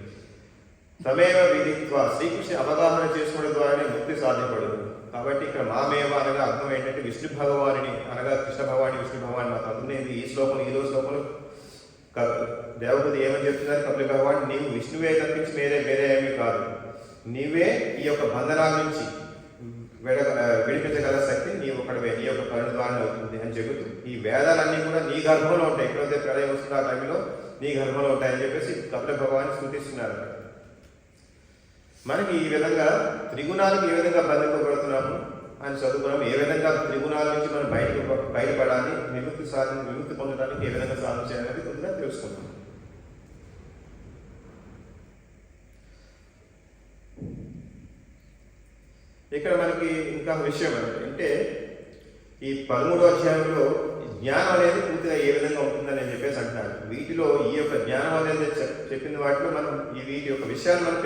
తమేవ విధిత్వ శ్రీకృష్ణ అవగాహన చేసుకోవడం ద్వారానే ముక్తి సాధ్యపడదు. కాబట్టి ఇక్కడ మామేవ అనగా అర్థం ఏంటంటే విష్ణు భగవాని అనగా కృష్ణ భగవాని, విష్ణు భగవాని మా తదునేది. ఈ రోజు శ్లోకంలో దేవపతి ఏమని చెప్తున్నారు? కపిల భగవాన్, నీవు విష్ణువే తప్పించి వేరే ఏమీ కాదు. నీవే ఈ యొక్క బంధనాల నుంచి విడిపించగల శక్తి నీ ఒకటివే, నీ యొక్క కరుణ ద్వారా అవుతుంది అని చెబుతూ ఈ వేదాలన్నీ కూడా నీ గర్భంలో ఉంటాయి. ఎప్పుడైతే ప్రళయం వస్తుందో ఆ టైంలో నీ గర్భంలో ఉంటాయని చెప్పేసి కపిల భగవాన్ స్థుతిస్తున్నారు. మనకి ఈ విధంగా త్రిగుణాలకు ఏ విధంగా బంధింపబడుతున్నాము అని చదువుకున్నాము. ఏ విధంగా త్రిగుణాల నుంచి మనం బయటపడాలి, విముక్తి పొందడానికి ఏ విధంగా సాధన చేయాలనేది కొద్దిగా తెలుసుకుంటాం. ఇక్కడ మనకి ఇంకా విషయం అంటే ఈ 13వ అధ్యాయంలో జ్ఞానం అనేది పూర్తిగా ఏ విధంగా ఉంటుందని చెప్పేసి అంటున్నారు. వీటిలో ఈ యొక్క జ్ఞానం అనేది చెప్పిన వాటిలో మనం ఈ వీటి యొక్క విషయాన్ని మనం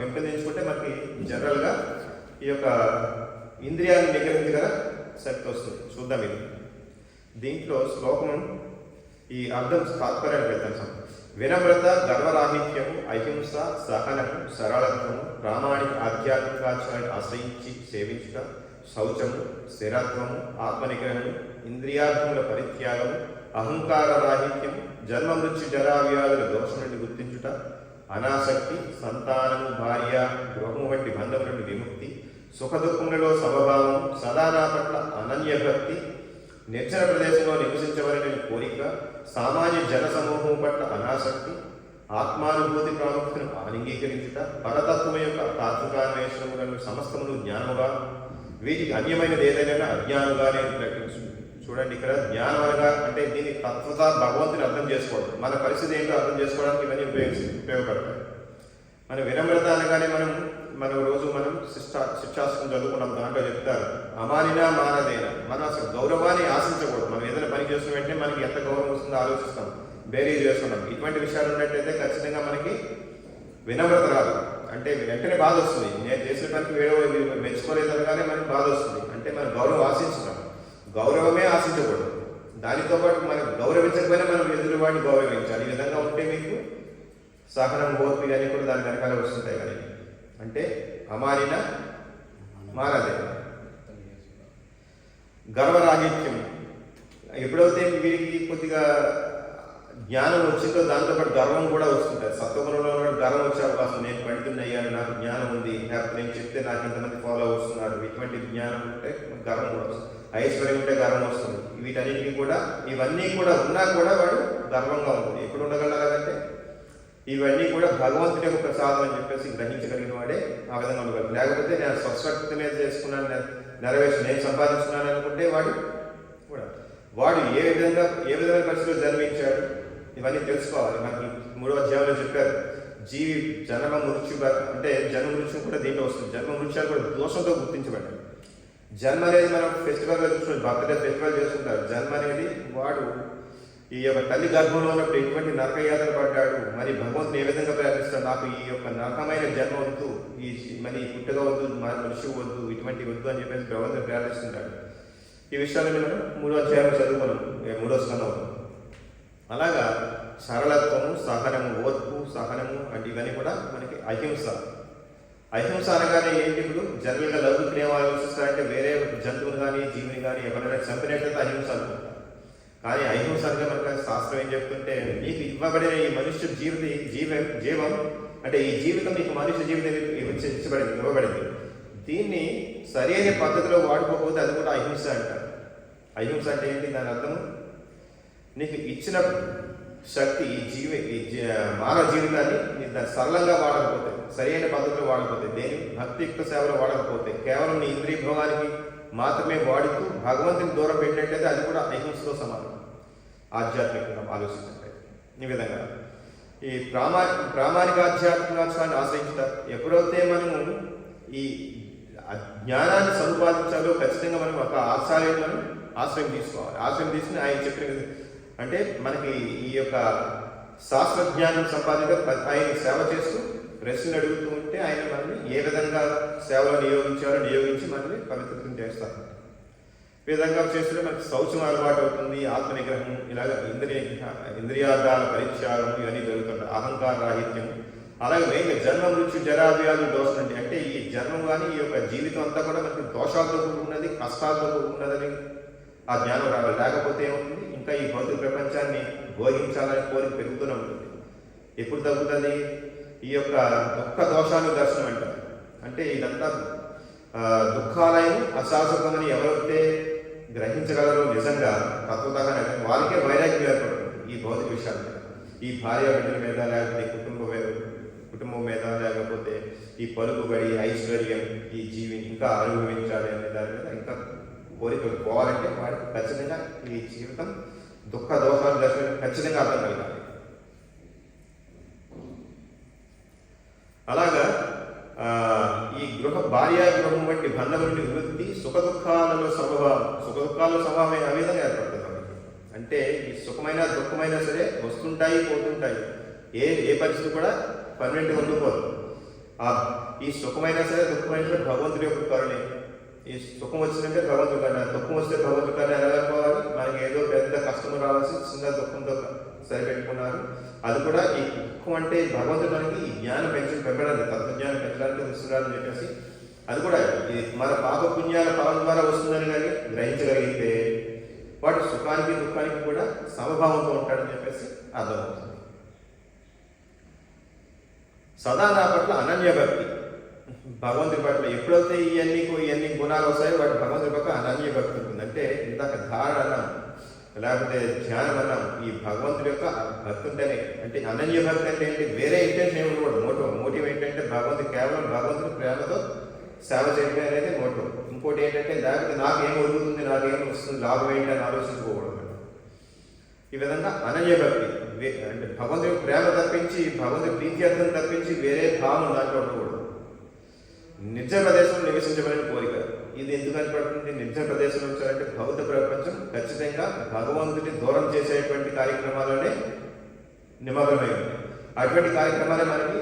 పెంపొందించుకుంటే మనకి జనరల్గా ఈ యొక్క ఇంద్రియాన్ని నిగ్రహించగల శక్తి వస్తుంది. చూద్దాం ఇది. దీంట్లో శ్లోకం ఈ అర్థం తాత్పర్యాన్ని పెడతాం. వినమ్రత, గర్వరాహిత్యము, అహింస, సహనము, సరళత్వము, ప్రామాణిక ఆధ్యాత్మికాచారాన్ని ఆశ్రయించి సేవించుట, శౌచము, స్థిరత్వము, ఆత్మనిగ్రహము, ఇంద్రియార్థముల పరిత్యాగము, అహంకార రాహిత్యము, జన్మ మృత్యు జరావ్యాధుల దోషం నుండి గుర్తించుట, అనాసక్తి, సంతానము, భార్య, గృహము వంటి బంధము నుండి విముక్తి, సుఖదుఖములలో సమభావం, సదా నా పట్ల అనన్యభక్తి, నిర్జన ప్రదేశంలో నివసించవలనని కోరిక, సామాన్య జన సమూహం పట్ల అనాసక్తి, ఆత్మానుభూతి ప్రాముఖ్యతను అంగీకరించుట, పరతత్వం యొక్క తాత్వికాన్వేషణములను సమస్తమును జ్ఞానముగా, వీటికి అన్యమైనది ఏదైనా అజ్ఞానుగానే ప్రకటించుంది. చూడండి, ఇక్కడ జ్ఞానం అనగా అంటే దీన్ని తత్వత భగవంతుని అర్థం చేసుకోవడం, మన పరిస్థితి ఏంటో అర్థం చేసుకోవడానికి ఇవన్నీ ఉపయోగపడతాయి. మన వినమ్రత అనగానే మనం రోజు శిక్షాస్త్రం చదువుకున్నాం. దాంట్లో చెప్తారు అమానినా మానదేనా. మనం అసలు గౌరవాన్ని ఆశించకూడదు. మనం ఏదైనా పని చేస్తున్న వెంటనే మనకి ఎంత గౌరవం వస్తుందో ఆలోచిస్తాం, బేరీ చేసుకున్నాం. ఇటువంటి విషయాలు ఉన్నట్టయితే ఖచ్చితంగా మనకి వినమ్రత రాదు. అంటే వెంటనే బాధ వస్తుంది. నేను చేసిన పనికి వేరే మెచ్చుకోలేదు అనగానే మనకి బాధ వస్తుంది. అంటే మనం గౌరవం ఆశించున్నాం. గౌరవమే ఆశించకూడదు. దానితో పాటు మనం గౌరవించకపోయినా మనం ఎదురు వాడిని గౌరవించాలి. ఈ విధంగా ఉంటే మీకు సహనం, ఓర్పు అని కూడా దాని వెనకాల వస్తుంటాయి కానీ. అంటే అమానిన మానదే. గర్వరాహిత్యం. ఎప్పుడైతే వీరికి కొద్దిగా జ్ఞానం వచ్చిందో దాంతోపాటు గర్వం కూడా వస్తుంటుంది. సత్వగుణంలో గర్వం వచ్చే అవకాశం, నేను పండితున్నయ్యాను, నాకు జ్ఞానం ఉంది, లేకపోతే నేను చెప్తే నాకు ఇంతమంది ఫాలో వస్తున్నారు, ఇటువంటి జ్ఞానం ఉంటే గర్వం కూడా వస్తుంది. ఐశ్వర్యం ఉంటే గర్వం వస్తుంది. వీటన్నిటికీ కూడా ఇవన్నీ కూడా ఉన్నా కూడా వాడు గర్వంగా ఉంటుంది. ఎప్పుడు ఉండగలగాలంటే ఇవన్నీ కూడా భగవంతుని యొక్క ప్రసాదం అని చెప్పేసి గ్రహించగలిగిన వాడే ఆ విధంగా ఉండగలరు. లేకపోతే నేను స్వశక్తి మీద చేసుకున్నాను, నెరవేర్చి నేను సంపాదించుకున్నాను అనుకుంటే వాడు ఏ విధమైన పరిస్థితుల్లో జన్మించాడు ఇవన్నీ తెలుసుకోవాలి. మనకి 3వ అధ్యాయంలో చెప్పారు జీవి జన్మ మృత్యు, అంటే జన్మ మృత్యు కూడా దీంట్లో వస్తుంది. జన్మ మృత్యాలు కూడా దోషంతో గుర్తించబడ్డాడు. జన్మ అనేది మనం ఫెస్టివల్గా చూసుకుంటాం, బర్త్డే ఫెస్టివల్ చేసుకుంటారు. జన్మ అనేది వాడు ఈ యొక్క తల్లి గర్భంలో ఉన్నప్పుడు ఎటువంటి నరకయాతన పడ్డాడు, మరి భగవంతుని ఏ విధంగా ప్రయత్నిస్తాడు, నాకు ఈ యొక్క నరకమైన జన్మ వద్దు, మరి పుట్టగా వద్దు, మనిషి వద్దు, ఇటువంటి వద్దు అని చెప్పేసి భగవంతుని ప్రయత్నిస్తుంటాడు. ఈ విషయాలను మనం 3వ అధ్యాయంలో చదువుకున్నాం, 3వ స్కంధంలో. అలాగా సరళత్వము, సహనము, ఓర్పు, సహనము అంటే ఇవన్నీ కూడా మనకి అహింస. అహింస అనగానే ఏంటి? ఇప్పుడు జనరల్గా లౌకికులు ఏమో ఆలోచిస్తారంటే వేరే జంతువుని కానీ జీవిని కానీ ఎవరైనా చంపినట్లయితే అహింస అనుకుంటారు. కానీ అహింస అంటే మనకు శాస్త్రం ఏం చెప్తుంటే, మీకు ఇవ్వబడిన ఈ మనుష్య జీవం అంటే ఈ జీవితం మీకు మనుష్య జీవితం ఇవ్వబడింది. దీన్ని సరైన పద్ధతిలో వాడుకోకపోతే అది కూడా అహింస అంటారు. అహింస అంటే ఏంటి? దాని అర్థం నీకు ఇచ్చిన శక్తి ఈ మానవ జీవితాన్ని దాన్ని సరళంగా వాడకపోతే, సరైన పద్ధతిలో వాడకపోతే, దేని భక్తియుక్త సేవలో వాడకపోతే, కేవలం నీ ఇంద్రియ భోగానికి మాత్రమే వాడుతూ భగవంతుని దూరం పెట్టినట్టయితే అది కూడా అహింసతో సమానం. ఆధ్యాత్మికంగా ఆలోచించండి. ఈ విధంగా ఈ ప్రామాణిక ఆధ్యాత్మికాచారాన్ని ఆశ్రయించుతారు. ఎప్పుడైతే మనము ఈ జ్ఞానాన్ని సంపాదించాలో ఖచ్చితంగా మనం ఒక ఆశ్రయం తీసుకోవాలి. ఆశ్రయం తీసుకుని ఆయన చెప్పిన అంటే మనకి ఈ యొక్క శాస్త్రజ్ఞానం సంపాదించడం, ఆయన సేవ చేస్తూ ప్రశ్నలు అడుగుతూ ఉంటే ఆయన మనల్ని ఏ విధంగా సేవలో నియోగించి మనల్ని పవిత్రం చేస్తారు. ఈ విధంగా చేస్తుంటే మనకి శౌచం అలవాటు అవుతుంది, ఆత్మనిగ్రహం, ఇలాగ ఇంద్రియార్థాల పరిత్యాగం ఇవన్నీ జరుగుతుంటాయి. అహంకార రాహిత్యం, అలాగే మెయిన్గా జన్మ మృత్యు జరావ్యాధులు దోషం అంటే అంటే ఈ జన్మం కానీ ఈ యొక్క జీవితం అంతా కూడా మనకి దోషాలతో కూడుకున్నది, కష్టాలతో కూడుకున్నదని ఆ జ్ఞానం రావాలి. లేకపోతే ఏమవుతుంది? ఇంకా ఈ భౌతిక ప్రపంచాన్ని భోగించాలని కోరిక పెరుగుతూనే ఉంటుంది. ఎప్పుడు తగ్గుతుంది? ఈ యొక్క దుఃఖ దోషాన్ని దర్శనం అంటారు. అంటే ఇదంతా దుఃఖాలయం అశాశ్వతమని ఎవరైతే గ్రహించగలరో నిజంగా తత్వతగా వారికే వైరాగ్యం ఏర్పడుతుంది ఈ భౌతిక విషయాల మీద. ఈ భార్య బిడ్డల మీద, లేకపోతే కుటుంబం మీద, లేకపోతే ఈ పలుకుబడి, ఐశ్వర్యం, ఈ జీవిని ఇంకా అనుభవించాలి అనే దాని మీద ఇంకా కోరికలు పోవాలంటే వాడికి ఖచ్చితంగా ఈ జీవితం దుఃఖ దోషాలు దర్శనం ఖచ్చితంగా అర్థం కలగాలి. అలాగా ఈ గృహ భార్య గృహం వంటి బంధముల వృద్ధి సుఖ దుఃఖాలలో స్వభావమే ఆ విధంగా ఏర్పడుతుంది మనకి. అంటే ఈ సుఖమైన దుఃఖమైనా సరే వస్తుంటాయి పోతుంటాయి, ఏ పరిస్థితి కూడా పర్మనెంట్గా ఉండిపోదు. ఈ సుఖమైనా సరే దుఃఖమైనా సరే భగవంతుడి యొక్క కరుణే. ఈ సుఖం వచ్చిందంటే భగవంతుడి కన్నా, దుఃఖం వస్తే భగవంతుడి కన్నా ఎలా అనుకోవాలి? మనకి ఏదో పెద్ద కష్టం రావాల్సి చిన్న దుఃఖంతో సరిపెట్టుకున్నారు. అది కూడా ఈ దుఃఖం అంటే భగవంతుడు మనకి ఈ జ్ఞానం పెంచడానికి, తత్వజ్ఞానం పెంచడానికి వస్తున్నారని చెప్పేసి, అది కూడా ఇది మన పాప పుణ్యాల ఫలం ద్వారా వస్తుందని కానీ గ్రహించగలిగితే వాడు సుఖానికి దుఃఖానికి కూడా సమభావంతో ఉంటాడని చెప్పేసి అర్థమవుతుంది. సదా నా పట్ల అనన్య భక్తి, భగవంతుడి పట్ల ఎప్పుడైతే ఇవన్నీ గుణాలు వస్తాయో వాటి భగవంతుడి పట్ల అనన్య భక్తి ఉంటుంది. అంటే ఇందాక ధారణ అన్నాం, లేకపోతే ధ్యానం అన్నాం. ఈ భగవంతుడి యొక్క భక్తి ఉంటేనే, అంటే అనన్య భక్తి అంటే ఏంటి? వేరే ఇంటెన్షన్ ఏమి ఉండకూడదు. మోటివ్ ఏంటంటే కేవలం భగవంతుడి ప్రేమతో సేవ చేయడమే అనేది మోటివ్. ఇంకోటి ఏంటంటే లేకపోతే నాకేం వదులుతుంది, నాకేం వస్తుంది, లాభం ఏంటి అని ఆలోచించుకోకూడదు. ఈ విధంగా అనన్య భక్తి అంటే భగవంతుడి ప్రేమ తప్పించి, భగవంతుడి ప్రీత్యర్థం తప్పించి వేరే భావం దాంట్లో ఉండకూడదు. నిర్జన ప్రదేశంలో నివసించబడిన కోరిక, ఇది ఎందుకు ఏర్పడుతుంది? నిర్జన ప్రదేశంలో వచ్చారంటే భౌతిక ప్రపంచం ఖచ్చితంగా భగవంతుని దూరం చేసేటువంటి కార్యక్రమాలనే నిమగ్నమై ఉంది. అటువంటి కార్యక్రమాలే మనకి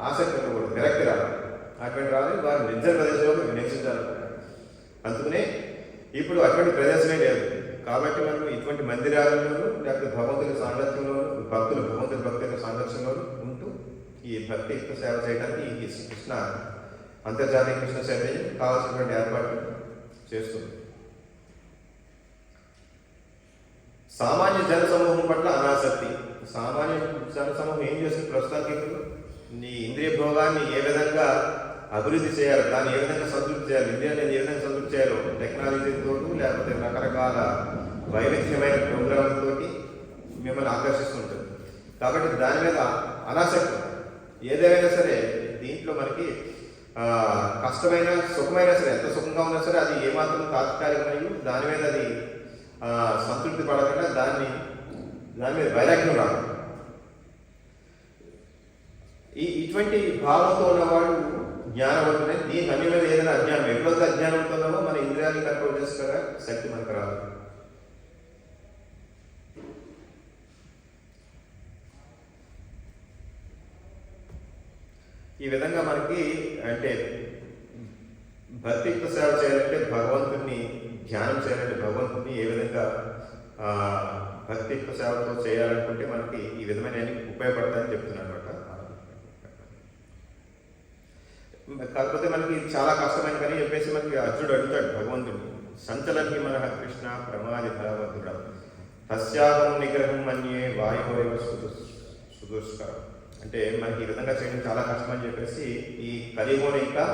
ఆసక్తి ఉండకూడదు, విరక్తి రావాలి. అటువంటి రావాలి వారు నిర్జన ప్రదేశంలో నివసించాలనుకుంటారు. అందుకనే ఇప్పుడు అటువంటి ప్రదేశమే లేదు. కాబట్టి మనం ఇటువంటి మందిరాలలోనూ లేకపోతే భగవంతుని సాంగత్యంలోనూ, భగవంతుని భక్తి యొక్క సాంగత్యంలోనూ ఉంటూ ఈ భక్తి యొక్క సేవ చేయడానికి ఈ కృష్ణ అంతర్జాతీయ కృష్ణ చైతన్యం కావాల్సినటువంటి ఏర్పాట్లు చేస్తుంది. సామాన్య జన సమూహం పట్ల అనాసక్తి. సామాన్య జన సమూహం ఏం చేస్తుంది? ప్రస్తుతానికి నీ ఇంద్రియ భోగాన్ని ఏ విధంగా అభివృద్ధి చేయాలి, దాన్ని ఏ విధంగా సంతృప్తి చేయాలి, ఇంద్రియాన్ని ఏ విధంగా సంతృప్తి చేయాలో టెక్నాలజీతో లేకపోతే రకరకాల వైవిధ్యమైన ప్రోగ్రాంలతోటి మిమ్మల్ని ఆకర్షిస్తుంటుంది. కాబట్టి దాని మీద అనాసక్తి. ఏదైనా సరే దీంట్లో మనకి కష్టమైన సుఖమైనా సరే, ఎంత సుఖంగా ఉన్నా సరే అది ఏమాత్రం తాత్కాలికమైన, దాని మీద అది సంతృప్తి పడకుండా దాని మీద వైరాగ్యం రాదు. ఇటువంటి భావంతో ఉన్నవాడు జ్ఞానవంతుడే. దీని అన్ని మీద ఏదైనా అజ్ఞానం, ఎప్పుడైతే అజ్ఞానంతో ఉన్నామో మన ఇంద్రియాన్ని కంట్రోల్ చేసుకోగా శక్తి మనకు రాదు. ఈ విధంగా మనకి అంటే భక్తియుక్త సేవ చేయాలంటే, భగవంతుని ధ్యానం చేయాలంటే, భగవంతుని ఏ విధంగా భక్తియుక్త సేవతో చేయాలనుకుంటే మనకి ఈ విధమైన ఉపయోగపడతాయని చెప్తున్నాను అనమాట. కాకపోతే మనకి చాలా కష్టమైన పని చెప్పేసి మనకి అర్జునుడు అడుగుతాడు భగవంతుడిని, సంచలకి మనః కృష్ణ ప్రమాది ఫలవద్దుడ తస్యాహం నిగ్రహం మన్యే వాయువైవ సుదుష్కరం. అంటే మనకి ఈ విధంగా చేయడం చాలా కష్టం అని చెప్పేసి ఈ కలియుగం ఇంకా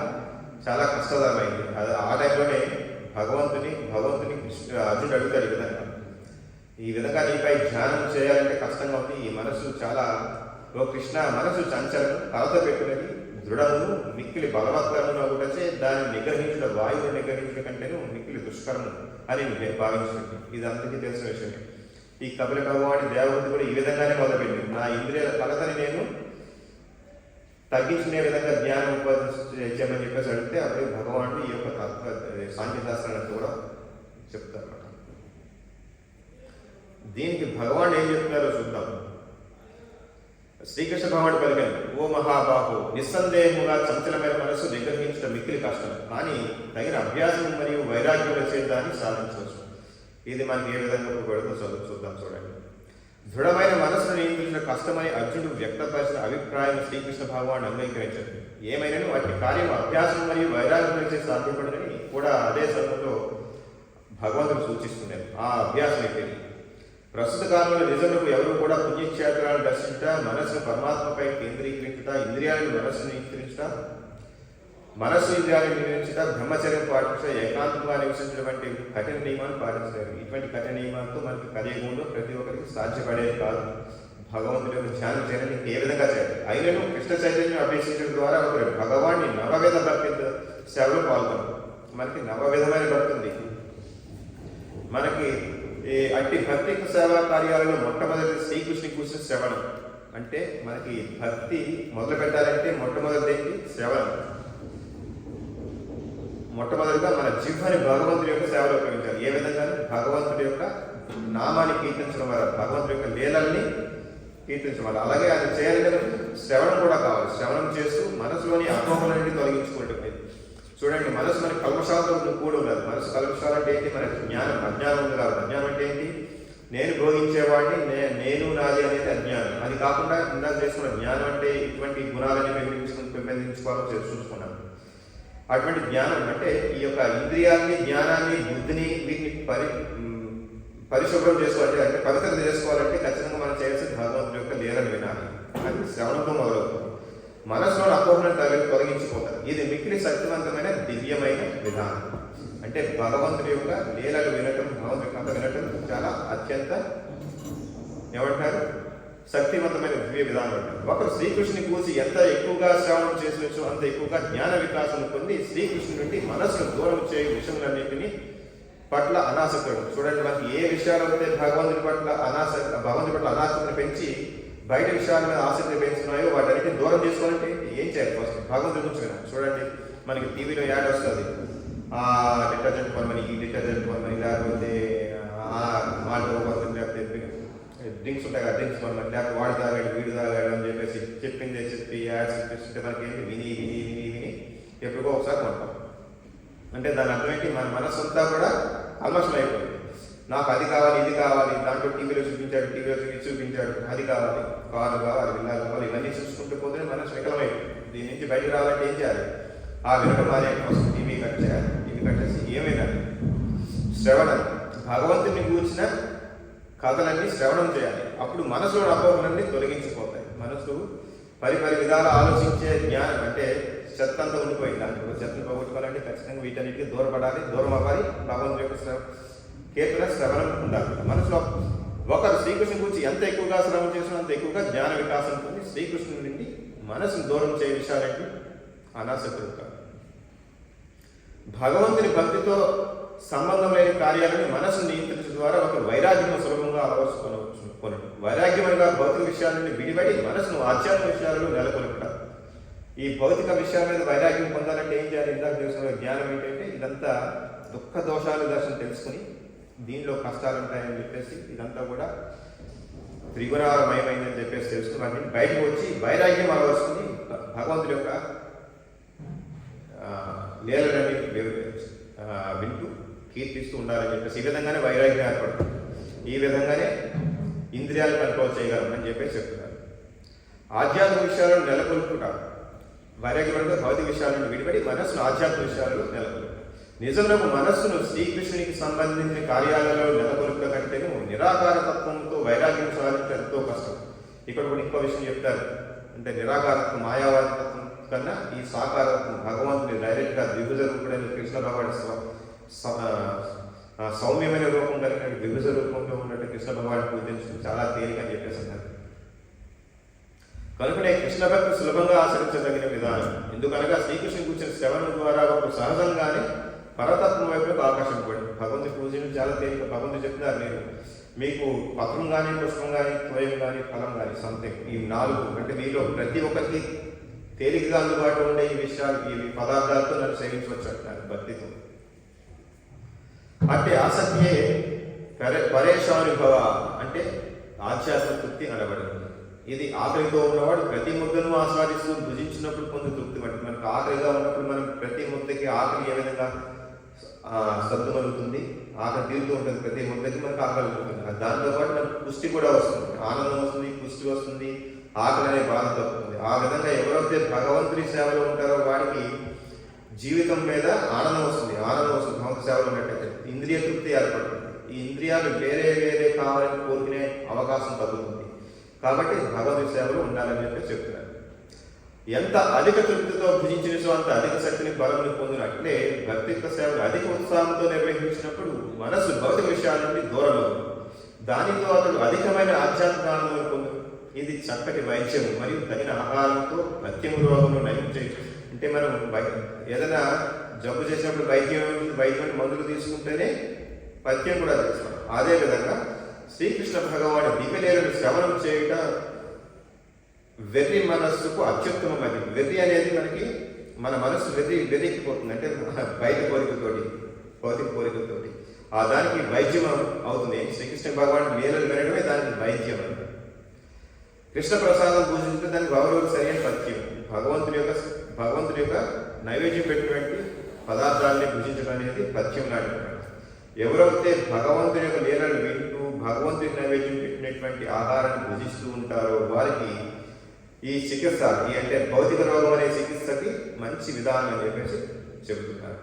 చాలా కష్టతరమైంది. అది ఆ టైంలోనే భగవంతుని అర్జునుడు అడుగుతాడు ఈ విధంగా నీపై ధ్యానం చేయాలంటే కష్టంగా ఉంది. ఈ మనసు చాలా, ఓ కృష్ణ మనసు చంచలం, కలత పెట్టుకుని దృఢమును మిక్కిలి బలవత్తరమును ఒకటే దాన్ని నిగ్రహించడం, వాయువును నిగ్రహించడం కంటేను మిక్కిలి దుష్కరము అని భావించింది. ఇది అందరికీ తెలిసిన విషయమే. ఈ కపిల భగవాని దేవహూతి కూడా ఈ విధంగానే మొదలుపెట్టింది. నా ఇంద్రియాల కలతని నేను తగ్గించుకునే విధంగా జ్ఞానం ఉపదేశించమని చెప్పేసి అడిగితే అప్పుడు భగవానుడు ఈ యొక్క సాంఖ్యశాస్త్రాన్ని కూడా చెప్తారు. దీనికి భగవాన్ ఏం చెప్తున్నారో చూద్దాం. శ్రీకృష్ణ భగవానుడు పలికారు, ఓ మహాబాహు, నిస్సందేహముగా చంచలమైన మనస్సు నిగ్రహించడం మిక్కిలి కష్టం, కానీ తగిన అభ్యాసం మరియు వైరాగ్యం వచ్చే దాన్ని సాధించవచ్చు. ఇది మనకి ఏ విధంగా ఉపయోగపడుతుందో చూద్దాం. చూడండి, దృఢమైన మనసును నియంత్రించడం కష్టమని అర్జునుడు వ్యక్తపరిచిన అభిప్రాయం శ్రీకృష్ణ భగవానుడు అంగీకరించారు. ఏమైనా వాటి కార్యం అభ్యాసం మరియు వైరాగ్యం వచ్చే సాధ్యపడని కూడా అదే సమయంలో భగవంతుడు సూచిస్తున్నారు. ఆ అభ్యాసం అయిపోయింది. ప్రస్తుత కాలంలో నిజంలో ఎవరు కూడా పుణ్యక్షేత్రాలను దర్శించట, మనస్సును పరమాత్మపై కేంద్రీకరించుట, ఇంద్రియాలను మనస్సును నియంత్రించుట, మనస్సు ఇంద్రియాలను నియంత్రించుట, బ్రహ్మచర్యం పాటించ, ఏకాంతంగా నివసించడం వంటి కఠిన నియమాలు పాటించలేరు. ఇటువంటి కఠిన నియమాలతో మనకి కలియుగంలో ప్రతి ఒక్కరికి సాధ్యపడేది కాదు. భగవంతుడి యొక్క ధ్యానం చేయడానికి ఏ విధంగా చేయాలి? అయినను కృష్ణ చైతన్యం అభ్యసించడం ద్వారా ఒకరు భగవాన్ని నవవిధ భక్తి సేవలో పాల్గొన్నారు. మనకి నవవిధమైన భక్తి ఉంది. మనకి అట్టి భక్తి సేవా కార్యాలలో మొట్టమొదటి శ్రీకృష్ణుని కూర్చుని శ్రవణం. అంటే మనకి భక్తి మొదలు పెట్టాలంటే మొట్టమొదటి శ్రవణం. మొట్టమొదటిగా మన జిహ్వని భగవంతుడి యొక్క సేవలో ఉపయోగించాలి. ఏ విధంగా? భగవంతుడి యొక్క నామాన్ని కీర్తించడం వల్ల, భగవంతుడి యొక్క లీలల్ని కీర్తించడం వల్ల. అలాగే అది చేయాలంటే శ్రవణం కూడా కావాలి. శ్రవణం చేస్తూ మనసులోని అపోహలన్నీ తొలగించుకుంటుంది. చూడండి, మనసు మనకి కల్మషాలతో కూడి ఉన్నది. మనసు కల్మషాలు అంటే ఏంటి? మన జ్ఞానం, అజ్ఞానం ఉంది కాబట్టి. అజ్ఞానం అంటే ఏంటి? నేను భోగించేవాడిని, నేను నాది అనేది అజ్ఞానం. అది కాకుండా ఇందాక చేసుకున్న జ్ఞానం అంటే ఇటువంటి గుణాలని పెంపొందించుకోవాలని చూసుకున్నాను. అటువంటి జ్ఞానం అంటే ఈ యొక్క ఇంద్రియాన్ని, జ్ఞానాన్ని, బుద్ధిని వీటిని పరిశుభ్రం చేసుకోవాలంటే, అంటే పవిత్రత చేసుకోవాలంటే ఖచ్చితంగా మనం చేయాల్సిన భగవంతుడి యొక్క లీలను వినాలి. అది శ్రవణంతో మొదలవుతుంది. మనసులో అపోహలను తొలగించిపోతారు. ఇది మిక్కిలి శక్తివంతమైన దివ్యమైన విధానం. అంటే భగవంతుడి యొక్క లీలలు వినటం, భగవంతుడి కథ వినటం చాలా అత్యంత ఏమంటారు శక్తివంతమైన దివ్య విధానం అంటారు. ఒకరు శ్రీకృష్ణుని కూర్చి ఎంత ఎక్కువగా శ్రవణం చేసినచో అంత ఎక్కువగా జ్ఞాన వికాసం పొంది శ్రీకృష్ణుడి నుండి మనసును దూరం చేయు విషయంలన్నింటినీ పట్ల అనాసక్తుడు. చూడండి, మనకి ఏ విషయాలు అయితే భగవంతుడి పట్ల అనాసక్తిని పెంచి బయట విషయాల మీద ఆసక్తి పెంచుతున్నాయో వాటన్నిటిని దూరం చేసుకోవాలంటే ఏం చేయాలి? ఫస్ట్ భగవంతుడి గురించి వినాలి. చూడండి, మనకి టీవీలో యాడ్ వస్తుంది, ఆ డిటర్జెంట్ కొనమని, ఈ డిటర్జెంట్ కొనమని, లేకపోతే మాల్టో కొనమని, లేకపోతే డ్రింక్స్ ఉంటాయి కదా, డ్రింక్స్ కొనమని, లేకపోతే వాడు తాగాడు వీడు తాగాడు అని చెప్పేసి చెప్పి యాడ్స్ ఇప్పిస్తుంటే మనకి ఏంటి? విని విని విని విని ఎప్పుడుకో ఒకసారి కొంటాం. అంటే దాని అర్థం ఏంటి? మన మనసు అంతా కూడా కల్మషం అయిపోయింది. నాకు అది కావాలి, ఇది కావాలి, దాంట్లో టీవీలో చూపించాడు, అది కావాలి, కారు కావాలి, విల్లాలు కావాలి, ఇవన్నీ చూసుకుంటూ పోతే మనసు వికలమైపోయింది. దీని నుంచి బయటకు రావాలంటే ఏం చేయాలి? ఆ వినడం మానే కోసం టీవీ కట్ చేయాలి. టీవీ కట్ చేసి ఏమైనా శ్రవణం, భగవంతుని కూర్చిన కథలన్నీ శ్రవణం చేయాలి. అప్పుడు మనసులో అపోహలన్నీ తొలగించిపోతాయి. మనసు పరిపరి విధాలు ఆలోచించే జ్ఞానం అంటే చెత్త అంతా ఉండిపోయింది. దాంట్లో చెత్తను పోగొట్టుకోవాలంటే ఖచ్చితంగా వీటన్నిటికీ దూరపడాలి, దూరం అవ్వాలి. భగవంతుడి యొక్క కీర్తన శ్రవణం ఉండాలి మనసులో. ఒకరు శ్రీకృష్ణుని గురించి ఎంత ఎక్కువగా శ్రవణం చేసినా అంత ఎక్కువగా జ్ఞాన వికాసం ఉంటుంది. శ్రీకృష్ణుని నుండి మనసును దూరం చేయ విషయాలంటే అనాసక్తులు కాదు. భగవంతుని భక్తితో సంబంధం లేని కార్యాలను మనసును నియంత్రించడం ద్వారా ఒక వైరాగ్యం సులభంగా అలవర్చుకోవచ్చు. వైరాగ్యముగా భౌతిక విషయాల నుండి విడిపడి మనసును ఆధ్యాత్మిక విషయాలలో నెలకొల్పడం. ఈ భౌతిక విషయాల మీద వైరాగ్యం పొందాలంటే ఏం చేయాలి? ఇందాక తెలుసుకున్న జ్ఞానం ఏంటంటే ఇదంతా దుఃఖ దోషాలు దర్శనం తెలుసుకుని దీనిలో కష్టాలు ఉంటాయని చెప్పేసి ఇదంతా కూడా త్రిగుణాలమయమైందని చెప్పేసి తెలుసుకుని వాటిని బయటకు వచ్చి వైరాగ్యం అలవరుచుకుని భగవంతుడి యొక్క లీలలని వింటూ కీర్తిస్తూ ఉండాలని చెప్పేసి ఈ విధంగానే వైరాగ్యం ఏర్పడుతుంది. ఈ విధంగానే ఇంద్రియాలు కంట్రోల్ చేయగలం అని చెప్పేసి చెప్తున్నారు. ఆధ్యాత్మిక విషయాలను నెలకొల్పుకుంటారు. వైరాగ్యం అంటే భౌతిక విషయాలను విడిపడి మనస్సును ఆధ్యాత్మిక విషయాలు నెలకొల్పు. నిజంగా మనస్సును శ్రీకృష్ణునికి సంబంధించిన కార్యాలలో నెలకొల్ప కంటేను నిరాకార తత్వంతో వైరాగ్యం సాధించడం ఎంతో కష్టం. ఇక్కడ కూడా ఇంకో విషయం చెప్తారు, అంటే నిరాకారత్వం మాయావాది తత్వం కన్నా ఈ సాకారత్వం భగవంతుని డైరెక్ట్గా ద్విభుజ రూపుడైన కృష్ణ భగవాన్ సౌమ్యమైన రూపం కలిగిన ద్విభుజ రూపంలో ఉన్నట్టు కృష్ణ భగవాన్ పూజించడం చాలా తేలిక అని చెప్పేసి అన్నారు. కనుకనే కృష్ణ భక్తి సులభంగా ఆచరించదగిన విధానం. ఎందుకనగా శ్రీకృష్ణుని కూర్చున్న శ్రవణం ద్వారా ఒక సహజంగానే పరతత్వం వైపుకు ఆకర్షింపబడి భగవంతుని పూజను చాలా తేలిక. భగవంతుడు చెప్తున్నారు, మీరు మీకు పత్రం కానీ, పుష్పం కానీ, త్వయం కానీ, ఫలం కానీ, సంథింగ్ ఈ 4 అంటే మీలో ప్రతి ఒక్కరికి తేలికగా అందుబాటులో ఉండే ఈ విషయాలు, ఈ పదార్థాలతో నన్ను సేవించవచ్చు అంటున్నారు భక్తితో. అంటే ఆసక్తియే పరేషానుభవ అంటే ఆధ్యాత్మిక తృప్తి అనబడింది. ఇది ఆకలితో ఉన్నవాడు ప్రతి ముద్దను ఆస్వాదిస్తూ భుజించినప్పుడు పొందు తృప్తి వంటి. మనకు ఆకలిగా ఉన్నప్పుడు మనం ప్రతి ముద్దకి ఆకలి ఏ విధంగా సద్దుమలుగుతుంది, ఆకలి తీరుతూ ఉంటుంది. ప్రతి ముద్దకి మనకు ఆకలి ఉంటుంది. దాంతోపాటు మనకు పుష్టి కూడా వస్తుంది, ఆనందం వస్తుంది, పుష్టి వస్తుంది, ఆకలి అనే బాధ తప్పుతుంది. ఆ విధంగా ఎవరైతే భగవంతుని సేవలో ఉంటారో వాడికి జీవితం మీద ఆనందం వస్తుంది. భగవంతు సేవలో ఉన్నట్టయితే ఇంద్రియ తృప్తి ఏర్పడుతుంది. ఈ ఇంద్రియాలు వేరే వేరే కావాలని కోరుకునే అవకాశం తగ్గుతుంది. కాబట్టి భగవద్ సేవలో ఉండాలని చెప్పి చెప్తున్నారు. ఎంత అధిక తృప్తితో భుజించినచో అంత అధిక శక్తిని బలముని పొందినట్లే భక్తిత్వ సేవలు అధిక ఉత్సాహంతో నిర్వహించినప్పుడు మనసు భౌతిక విషయాల నుండి దూరం అవుతుంది. దానితో అతడు అధికమైన ఆధ్యాత్మిక ఆనందం పొందు. ఇది చక్కటి వైద్యం మరియు తగిన ఆహారంతో పథ్యము రోగమును నయం చేయొచ్చు. అంటే మనం ఏదైనా జబ్బు చేసినప్పుడు వైద్యం మందులు తీసుకుంటేనే పథ్యం కూడా చేస్తాం. అదేవిధంగా శ్రీకృష్ణ భగవాను దివ్యలీలను శ్రవణం చేయుట వెర్రి మనస్సుకు అత్యుత్తమమైనది. వెర్రి అనేది మనకి మన మనసు వెతికిపోతుంది, అంటే మన బయట కోరికతోటి, భౌతిక కోరికతోటి ఆ దానికి వైద్యం అవుతుంది. శ్రీకృష్ణ భగవాన్ లీలలు వినడమే దానికి వైద్యం అని. కృష్ణ ప్రసాదం పూజించడం దానికి గౌరవం సరైన పథ్యం. భగవంతుడి యొక్క నైవేద్యం పెట్టినటువంటి పదార్థాలని పూజించడం అనేది పథ్యం లాంటి. ఎవరైతే భగవంతుని యొక్క లీలలు వింటూ భగవంతుడి నైవేద్యం పెట్టినటువంటి ఆహారాన్ని పూజిస్తూ ఉంటారో వారికి ఈ చికిత్స, ఈ అంటే భౌతిక రోగం అనే చికిత్సకి మంచి విధానం అని చెప్పేసి చెబుతున్నారు.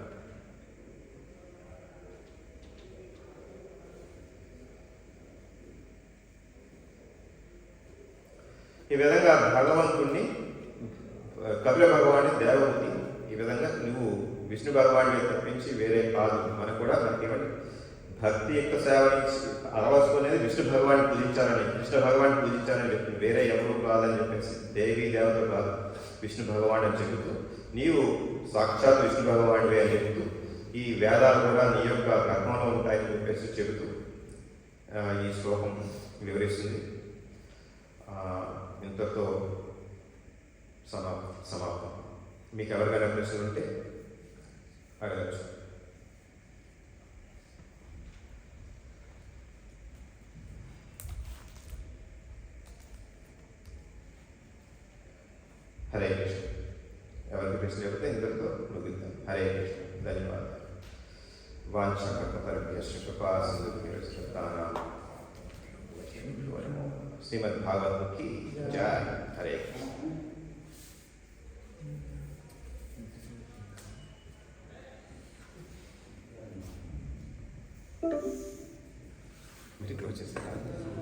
ఈ విధంగా భగవంతుణ్ణి, కపిల భగవాన్ని, దేవతని ఈ విధంగా నువ్వు విష్ణు భగవాన్ని తప్పించి వేరే కాదు. మనకు కూడా మనకి భక్తి యొక్క సేవ అలవరుచుకునేది విష్ణు భగవాన్ని పూజించాలని, కృష్ణ భగవాన్ని పూజించాలని చెప్తుంది. వేరే ఎవరు కాదని చెప్పేసి, దేవి దేవతలు కాదు, విష్ణు భగవాన్ అని చెబుతూ నీవు సాక్షాత్ విష్ణు భగవానుడే అని చెబుతూ ఈ వేదాలు కూడా నీ యొక్క కర్మలో ఉంటాయని చెప్పేసి చెబుతూ ఈ శ్లోకం వివరిస్తుంది. ఇంతతో సమాప్తం. మీకు ఎవరికైనా ప్రశ్నలు ఉంటే అడగచ్చు. హరే కృష్ణ. ఎవరికి ప్రశ్న చెబితే ఇంతటితో ముగిద్దాం. హరే కృష్ణ. ధన్యవాదాలు. వాంఛాకల్పతరుభ్యశ్చ కృపా సింధుభ్యో శ్రీమద్ భాగవతం की जय. हरे कृष्ण. మీరు క్లోజ్ చేస్తారు.